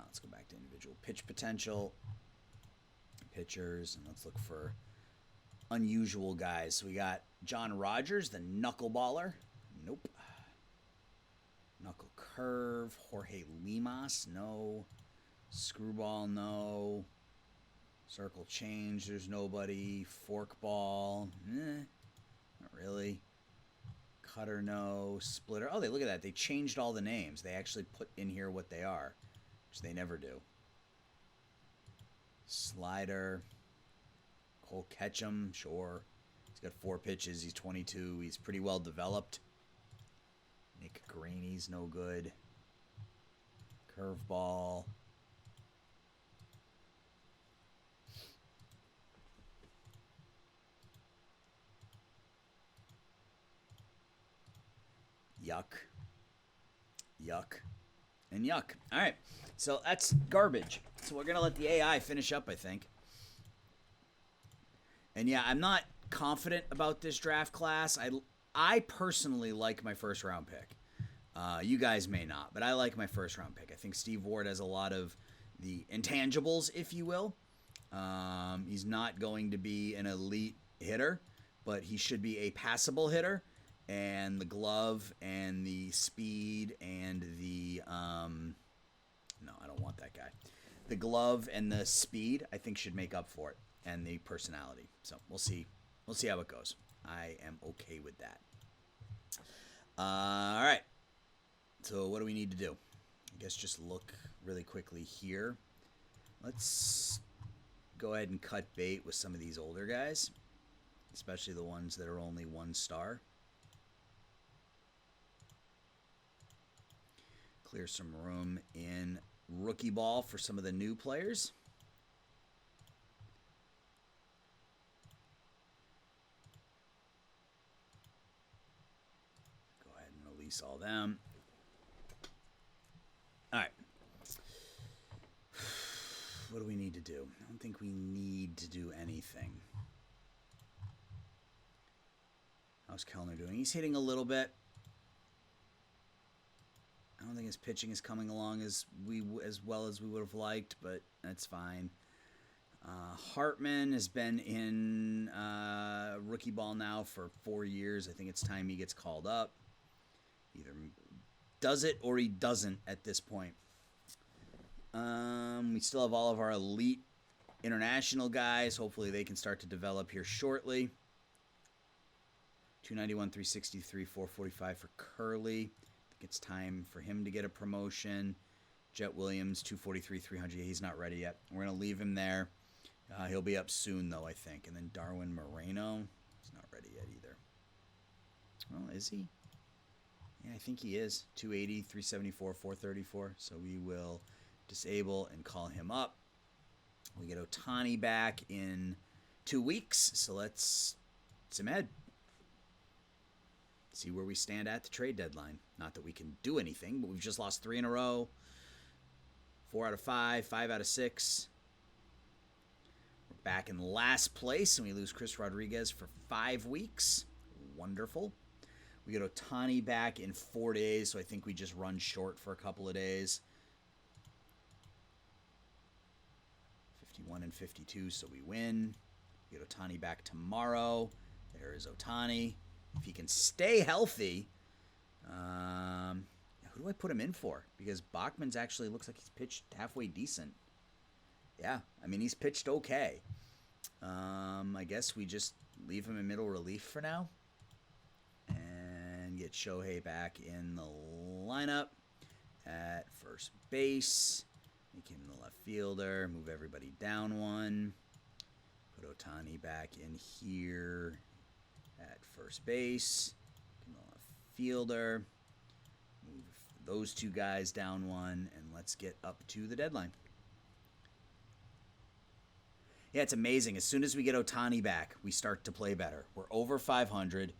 Let's go back to individual pitch potential. Pitchers, and let's look for unusual guys. So we got John Rogers, the knuckleballer. Nope. Knuckle curve. Jorge Limas. No. Screwball. No. Circle change. There's nobody. Forkball. Not really. Cutter. No. Splitter. Oh, look at that. They changed all the names. They actually put in here what they are, which they never do. Slider. Cole Ketchum, sure. He's got 4 pitches. He's 22. He's pretty well developed. Nick Graney's no good. Curveball. Yuck. Yuck. And yuck. All right. So that's garbage. So we're going to let the AI finish up, I think. And yeah, I'm not confident about this draft class. I personally like my first round pick. You guys may not, but I like my first round pick. I think Steve Ward has a lot of the intangibles, if you will. He's not going to be an elite hitter, but he should be a passable hitter. And the glove and the speed and the... no, I don't want that guy. The glove and the speed, I think, should make up for it. And the personality. So we'll see. We'll see how it goes. I am okay with that. All right. So what do we need to do? I guess just look really quickly here. Let's go ahead and cut bait with some of these older guys, especially the ones that are only 1 star. Clear some room in rookie ball for some of the new players. Go ahead and release all them. All right. What do we need to do? I don't think we need to do anything. How's Kellner doing? He's hitting a little bit. I don't think his pitching is coming along as well as we would have liked, but that's fine. Hartman has been in rookie ball now for 4 years. I think it's time he gets called up. Either does it or he doesn't at this point. We still have all of our elite international guys. Hopefully they can start to develop here shortly. 291, 363, 445 for Curly. I think it's time for him to get a promotion. Jet Williams, 243, 300. He's not ready yet. We're going to leave him there. He'll be up soon, though, I think. And then Darwin Moreno. He's not ready yet either. Well, is he? Yeah, I think he is. 280, 374, 434. So we will disable and call him up. We get Ohtani back in 2 weeks. So let's Simed. See where we stand at the trade deadline. Not that we can do anything, but we've just lost 3 in a row. 4 out of 5, 5 out of 6. We're back in last place, and we lose Chris Rodriguez for 5 weeks. Wonderful. We get Ohtani back in 4 days, so I think we just run short for a couple of days. 51 and 52, so we win. We get Ohtani back tomorrow. There is Ohtani. If he can stay healthy, who do I put him in for? Because Bachman's actually looks like he's pitched halfway decent. Yeah, I mean, he's pitched okay. I guess we just leave him in middle relief for now. And get Shohei back in the lineup at first base. Make him the left fielder. Move everybody down one. Put Ohtani back in here at first base. The left fielder. Move those 2 guys down one. And let's get up to the deadline. Yeah, it's amazing. As soon as we get Ohtani back, we start to play better. We're over 500.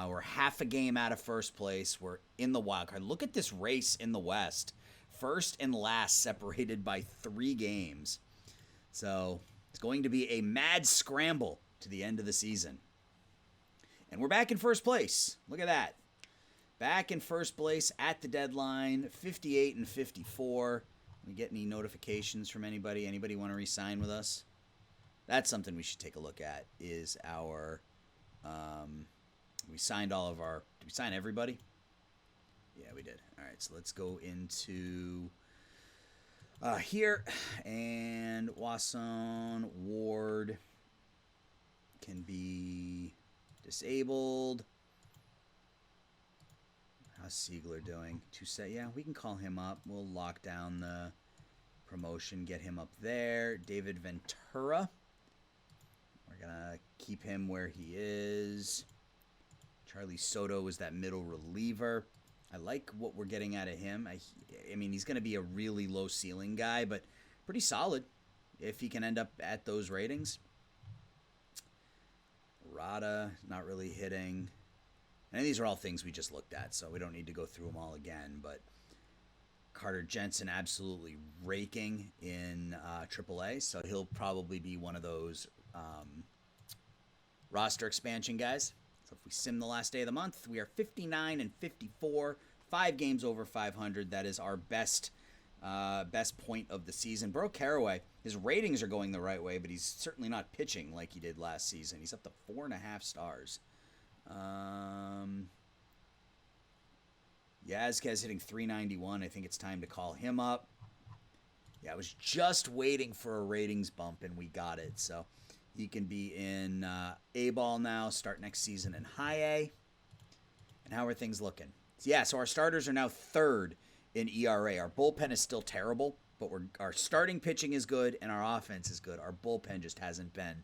We're half a game out of first place. We're in the wild card. Look at this race in the West. First and last separated by 3 games. So it's going to be a mad scramble to the end of the season. And we're back in first place. Look at that. Back in first place at the deadline, 58 and 54. We get any notifications from anybody? Anybody want to re-sign with us? That's something we should take a look at, is our... we signed all of our... Did we sign everybody? Yeah, we did. All right, so let's go into here. And Wasson, Ward can be disabled. How's Siegler doing? Yeah, we can call him up. We'll lock down the promotion, get him up there. David Ventura. We're going to keep him where he is. Charlie Soto is that middle reliever. I like what we're getting out of him. I mean, he's going to be a really low ceiling guy, but pretty solid if he can end up at those ratings. Rada, not really hitting. And these are all things we just looked at, so we don't need to go through them all again. But Carter Jensen absolutely raking in AAA, so he'll probably be one of those roster expansion guys. So if we sim the last day of the month, we are 59 and 54, 5 games over 500. That is our best point of the season. Burrow Carraway, his ratings are going the right way, but he's certainly not pitching like he did last season. He's up to 4.5 stars. Yazquez hitting 391. I think it's time to call him up. Yeah, I was just waiting for a ratings bump, and we got it. So he can be in A-ball now, start next season in high A. And how are things looking? So our starters are now 3rd in ERA. Our bullpen is still terrible, but our starting pitching is good, and our offense is good. Our bullpen just hasn't been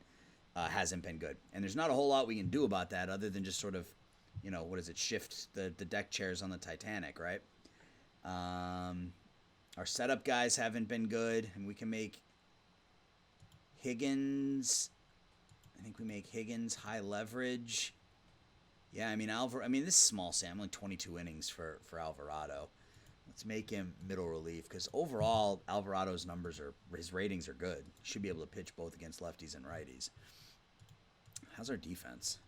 good. And there's not a whole lot we can do about that other than just sort of, shift the deck chairs on the Titanic, right? Our setup guys haven't been good, and we can make Higgins. I think we make Higgins high leverage. Yeah, I mean, this is small sample, 22 innings for Alvarado. Let's make him middle relief, because overall, Alvarado's his ratings are good. He should be able to pitch both against lefties and righties. How's our defense?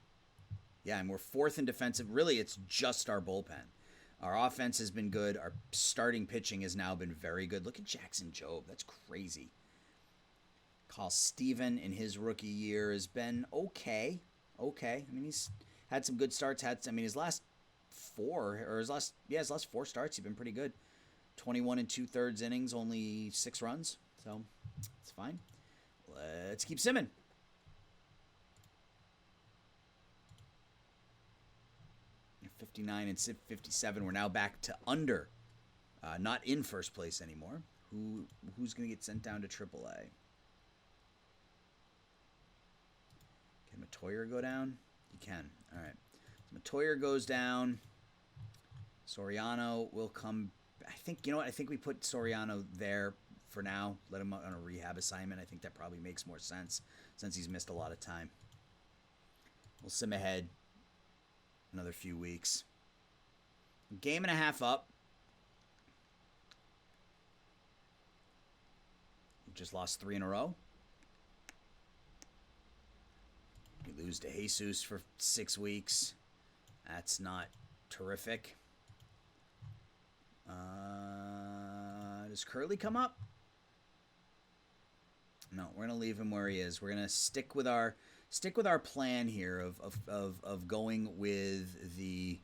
Yeah, and we're 4th in defensive. Really, it's just our bullpen. Our offense has been good. Our starting pitching has now been very good. Look at Jackson Jobe. That's crazy. Carl Steven in his rookie year has been okay. I mean, he's had some good starts. His last 4 starts, he's been pretty good. 21 and 2/3 innings, only 6 runs. So it's fine. Let's keep simming. You're 59 and 57. We're now back to under. Not in first place anymore. Who's going to get sent down to AAA? Can Matoyer go down? He can. All right. So Matoyer goes down. Soriano will come. I think, you know what? I think we put Soriano there for now. Let him on a rehab assignment. I think that probably makes more sense since he's missed a lot of time. We'll sim ahead another few weeks. Game and a half up. We just lost 3 in a row. We lose to Jesus for 6 weeks. That's not terrific. Does Curley come up? No, we're gonna leave him where he is. We're gonna stick with our plan here of going with the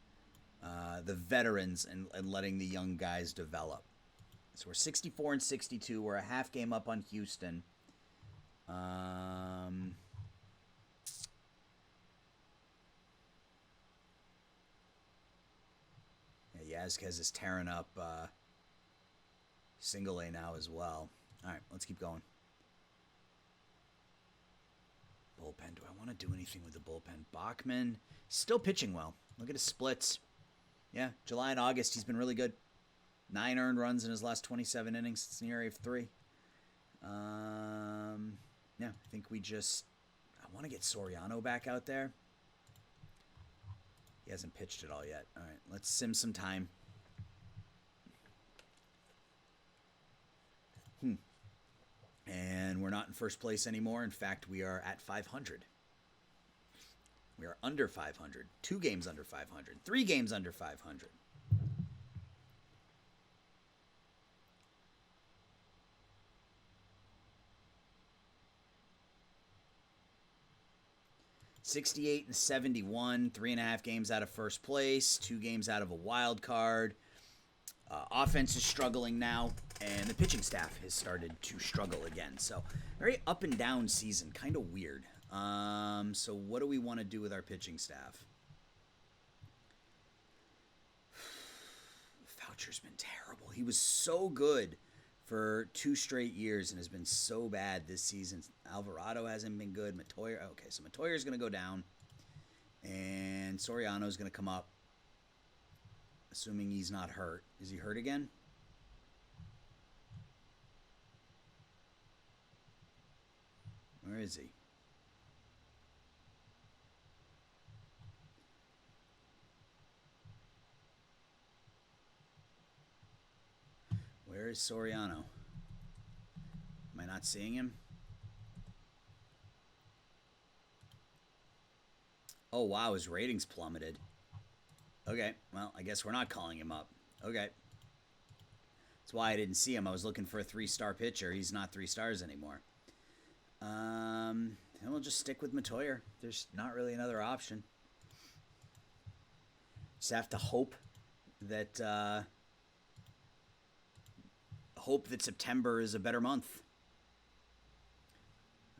veterans and letting the young guys develop. So we're 64 and 62. We're a half game up on Houston. Yazquez is tearing up single A now as well. All right, let's keep going. Bullpen. Do I want to do anything with the bullpen? Bachman, still pitching well. Look at his splits. Yeah, July and August, he's been really good. 9 earned runs in his last 27 innings. It's an ERA of 3. Yeah, I think I want to get Soriano back out there. He hasn't pitched at all yet. All right, let's sim some time. And we're not in first place anymore. In fact, we are at 500. We are under 500. 2 games under 500. 3 games under 500. $68 and 71, 3.5 games out of first place, 2 games out of a wild card. Offense is struggling now, and the pitching staff has started to struggle again. So, very up and down season, kind of weird. So what do we want to do with our pitching staff? Foucher's been terrible. He was so good for 2 straight years and has been so bad this season. Alvarado hasn't been good. Matoyer, okay, so Matoyer's going to go down, and Soriano's going to come up, assuming he's not hurt. Is he hurt again? Where is he? Where is Soriano? Am I not seeing him? Oh, wow, his ratings plummeted. Okay, well, I guess we're not calling him up. Okay. That's why I didn't see him. I was looking for a 3-star pitcher. He's not 3 stars anymore. And we'll just stick with Matoyer. There's not really another option. Just have to hope that September is a better month.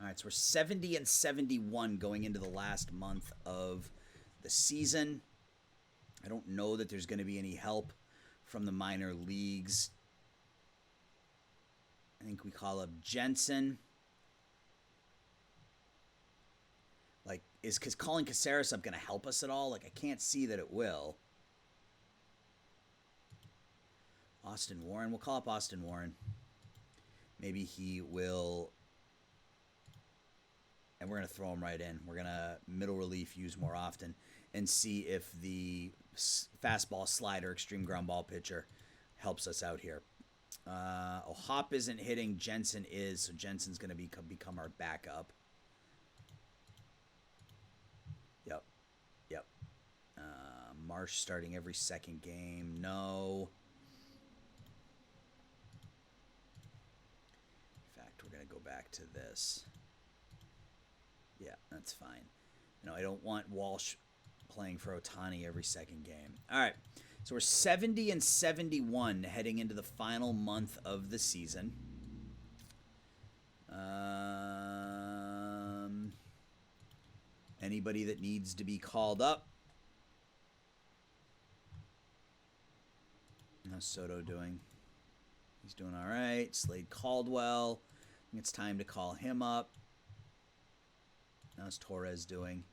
All right, so we're 70 and 71 going into the last month of the season. I don't know that there's going to be any help from the minor leagues. I think we call up Jensen. Like, is calling Caceres up going to help us at all? Like, I can't see that it will. Austin Warren. We'll call up Austin Warren. Maybe he will. And we're going to throw him right in. We're going to middle relief use more often and see if the fastball slider, extreme ground ball pitcher helps us out here. Hop isn't hitting. Jensen is. So Jensen's going to become our backup. Yep. Marsh starting every second game. No. In fact, we're going to go back to this. Yeah, that's fine. I don't want Walsh playing for Ohtani every second game. All right. So we're 70 and 71 heading into the final month of the season. Anybody that needs to be called up? How's Soto doing? He's doing all right. Slade Caldwell. I think it's time to call him up. How's Torres doing?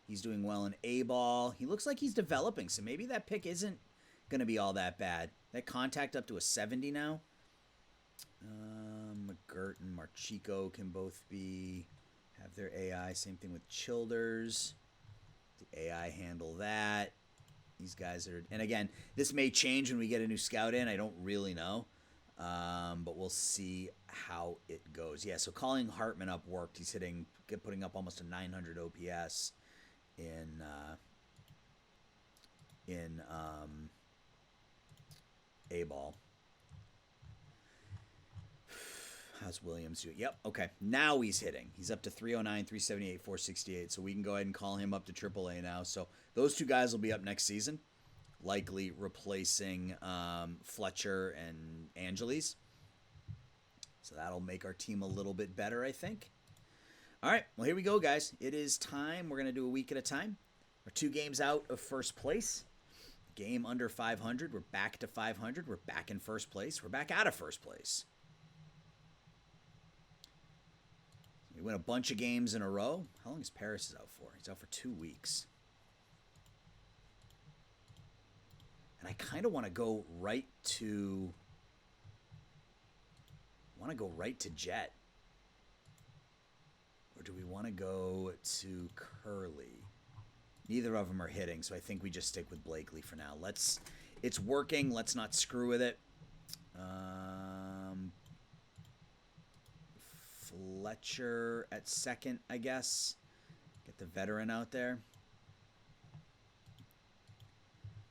He's doing well in A-ball. He looks like he's developing, so maybe that pick isn't going to be all that bad. That contact up to a 70 now. McGirt and Marchico can both have their AI. Same thing with Childers. The AI handle that. These guys are, and again, this may change when we get a new scout in. I don't really know, but we'll see how it goes. Yeah, so calling Hartman up worked. He's putting up almost a 900 OPS in A-ball. How's Williams doing? Yep, okay. Now he's hitting. He's up to 309, 378, 468. So we can go ahead and call him up to AAA now. So those two guys will be up next season, likely replacing Fletcher and Angeles. So that'll make our team a little bit better, I think. All right, well, here we go, guys. It is time. We're going to do a week at a time. We're 2 games out of first place. Game under 500. We're back to 500. We're back in first place. We're back out of first place. We win a bunch of games in a row. How long is Paris out for? He's out for 2 weeks. And I kind of want to go right to Jet. Or do we want to go to Curly? Neither of them are hitting, so I think we just stick with Blakely for now. It's working. Let's not screw with it. Fletcher at second, I guess. Get the veteran out there.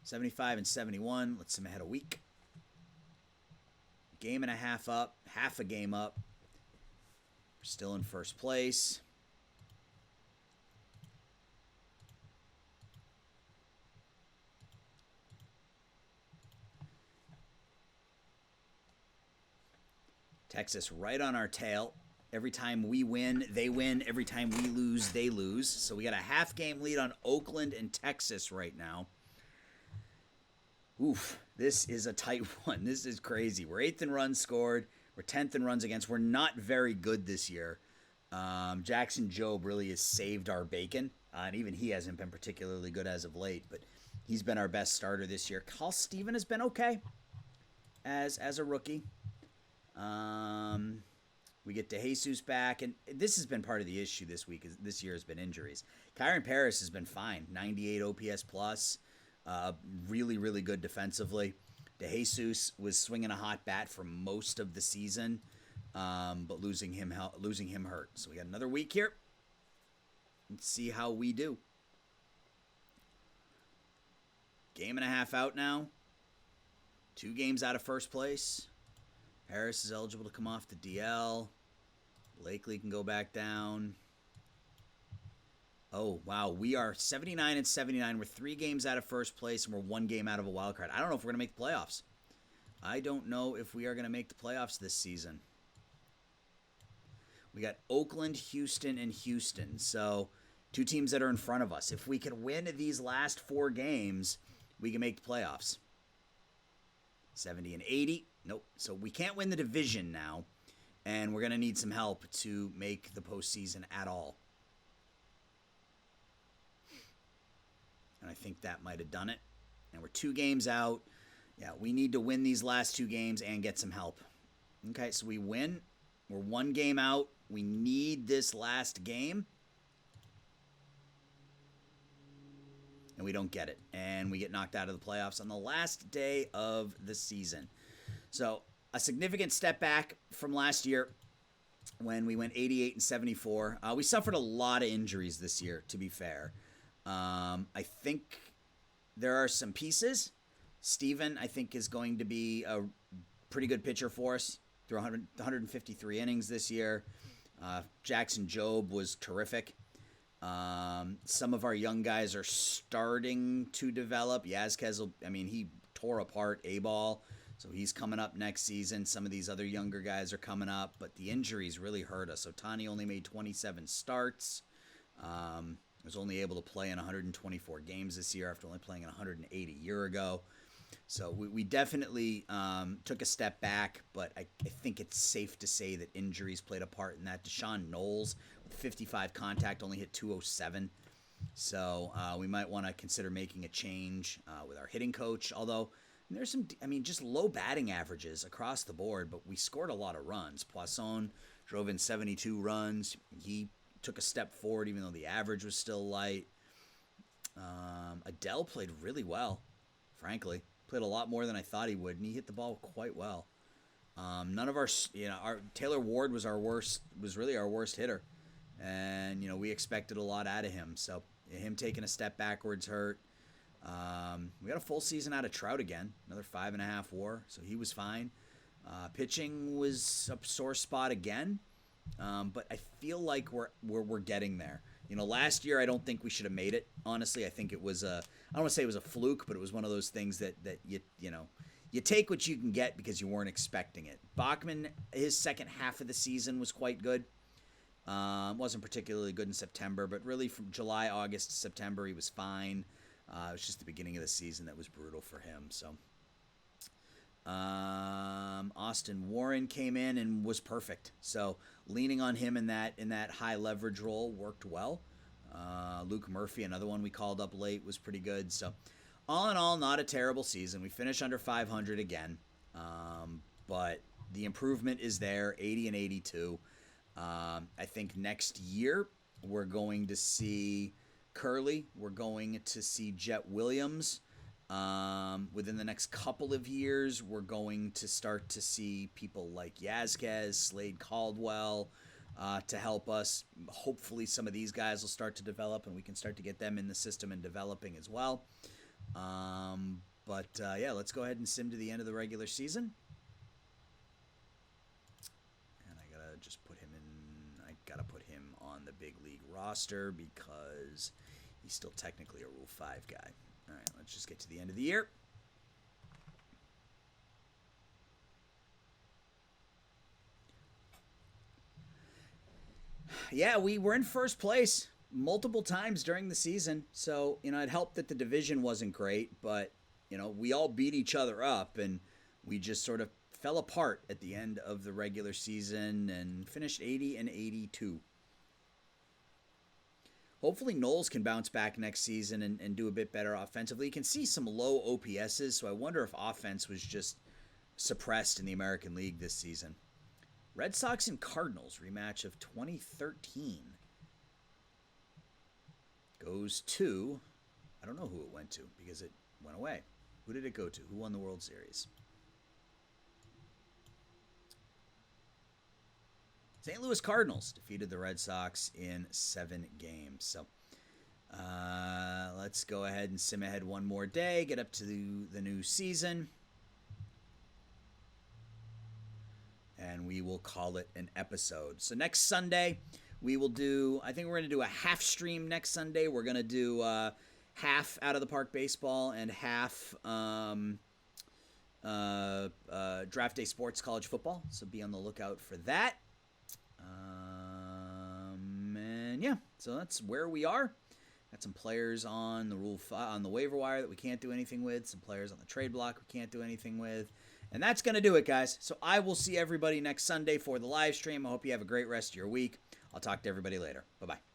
75 and 71. Let's them ahead a week. Game and a half up. Half a game up. We're still in first place. Texas right on our tail. Every time we win, they win. Every time we lose, they lose. So we got a half-game lead on Oakland and Texas right now. Oof, this is a tight one. This is crazy. We're 8th in runs scored. We're 10th in runs against. We're not very good this year. Jackson Jobe really has saved our bacon. And even he hasn't been particularly good as of late. But he's been our best starter this year. Carl Steven has been okay as a rookie. We get DeJesus back, and this has been part of the issue this year has been injuries. Kyron Paris has been fine, 98 OPS plus, really, really good defensively. DeJesus was swinging a hot bat for most of the season, but losing him hurt. So we got another week here. Let's see how we do. Game and a half out now. 2 games out of first place. Harris is eligible to come off the DL. Blakely can go back down. Oh, wow. We are 79 and 79. We're 3 games out of first place, and we're 1 game out of a wild card. I don't know if we're going to make the playoffs. I don't know if we are going to make the playoffs this season. We got Oakland, Houston, and Houston. So 2 teams that are in front of us. If we can win these last 4 games, we can make the playoffs. 70 and 80. Nope. So we can't win the division now, and we're going to need some help to make the postseason at all. And I think that might have done it. And we're 2 games out. Yeah, we need to win these last 2 games and get some help. Okay, so we win. We're 1 game out. We need this last game. And we don't get it. And we get knocked out of the playoffs on the last day of the season. So a significant step back from last year when we went 88 and 74. We suffered a lot of injuries this year, to be fair. I think there are some pieces. Steven, I think, is going to be a pretty good pitcher for us through 153 innings this year. Jackson Jobe was terrific. Some of our young guys are starting to develop. Yazquez, he tore apart A-ball. So he's coming up next season. Some of these other younger guys are coming up, but the injuries really hurt us. Otani only made 27 starts. Was only able to play in 124 games this year after only playing in 180 a year ago. So we definitely took a step back, but I think it's safe to say that injuries played a part in that. Deshaun Knowles, with 55 contact, only hit 207. So we might want to consider making a change with our hitting coach, although there's some, just low batting averages across the board, but we scored a lot of runs. Poisson drove in 72 runs. He took a step forward, even though the average was still light. Adele played really well, frankly. Played a lot more than I thought he would, and he hit the ball quite well. None of our Taylor Ward was really our worst hitter, and we expected a lot out of him. So him taking a step backwards hurt. We got a full season out of Trout again, another 5.5 WAR, so he was fine. Pitching was a sore spot again, but I feel like we're getting there. Last year I don't think we should have made it. Honestly, I think it was I don't want to say it was a fluke, but it was one of those things that you take what you can get because you weren't expecting it. Bachman, his second half of the season was quite good. Wasn't particularly good in September, but really from July, August to September he was fine. It was just the beginning of the season that was brutal for him. So Austin Warren came in and was perfect. So leaning on him in that high leverage role worked well. Luke Murphy, another one we called up late, was pretty good. So all in all, not a terrible season. We finished under 500 again, but the improvement is there, 80 and 82. I think next year we're going to see Curley. We're going to see Jet Williams. Within the next couple of years, we're going to start to see people like Yazquez, Slade Caldwell to help us. Hopefully some of these guys will start to develop and we can start to get them in the system and developing as well. Let's go ahead and sim to the end of the regular season. And I gotta just put him in. I gotta put him on the big league roster because he's still technically a Rule 5 guy. All right, let's just get to the end of the year. Yeah, we were in first place multiple times during the season. So, it helped that the division wasn't great, but, we all beat each other up and we just sort of fell apart at the end of the regular season and finished 80 and 82. Hopefully Knowles can bounce back next season and do a bit better offensively. You can see some low OPSs, so I wonder if offense was just suppressed in the American League this season. Red Sox and Cardinals rematch of 2013 goes to, I don't know who it went to because it went away. Who did it go to? Who won the World Series? St. Louis Cardinals defeated the Red Sox in 7 games. So let's go ahead and sim ahead one more day, get up to the new season, and we will call it an episode. So next Sunday, we will do, I think we're going to do a half stream next Sunday. We're going to do half Out of the Park Baseball and half Draft Day Sports College Football. So be on the lookout for that. So that's where we are. Got some players on the on the waiver wire that we can't do anything with. Some players on the trade block we can't do anything with. And that's going to do it, guys. So I will see everybody next Sunday for the live stream. I hope you have a great rest of your week. I'll talk to everybody later. Bye-bye.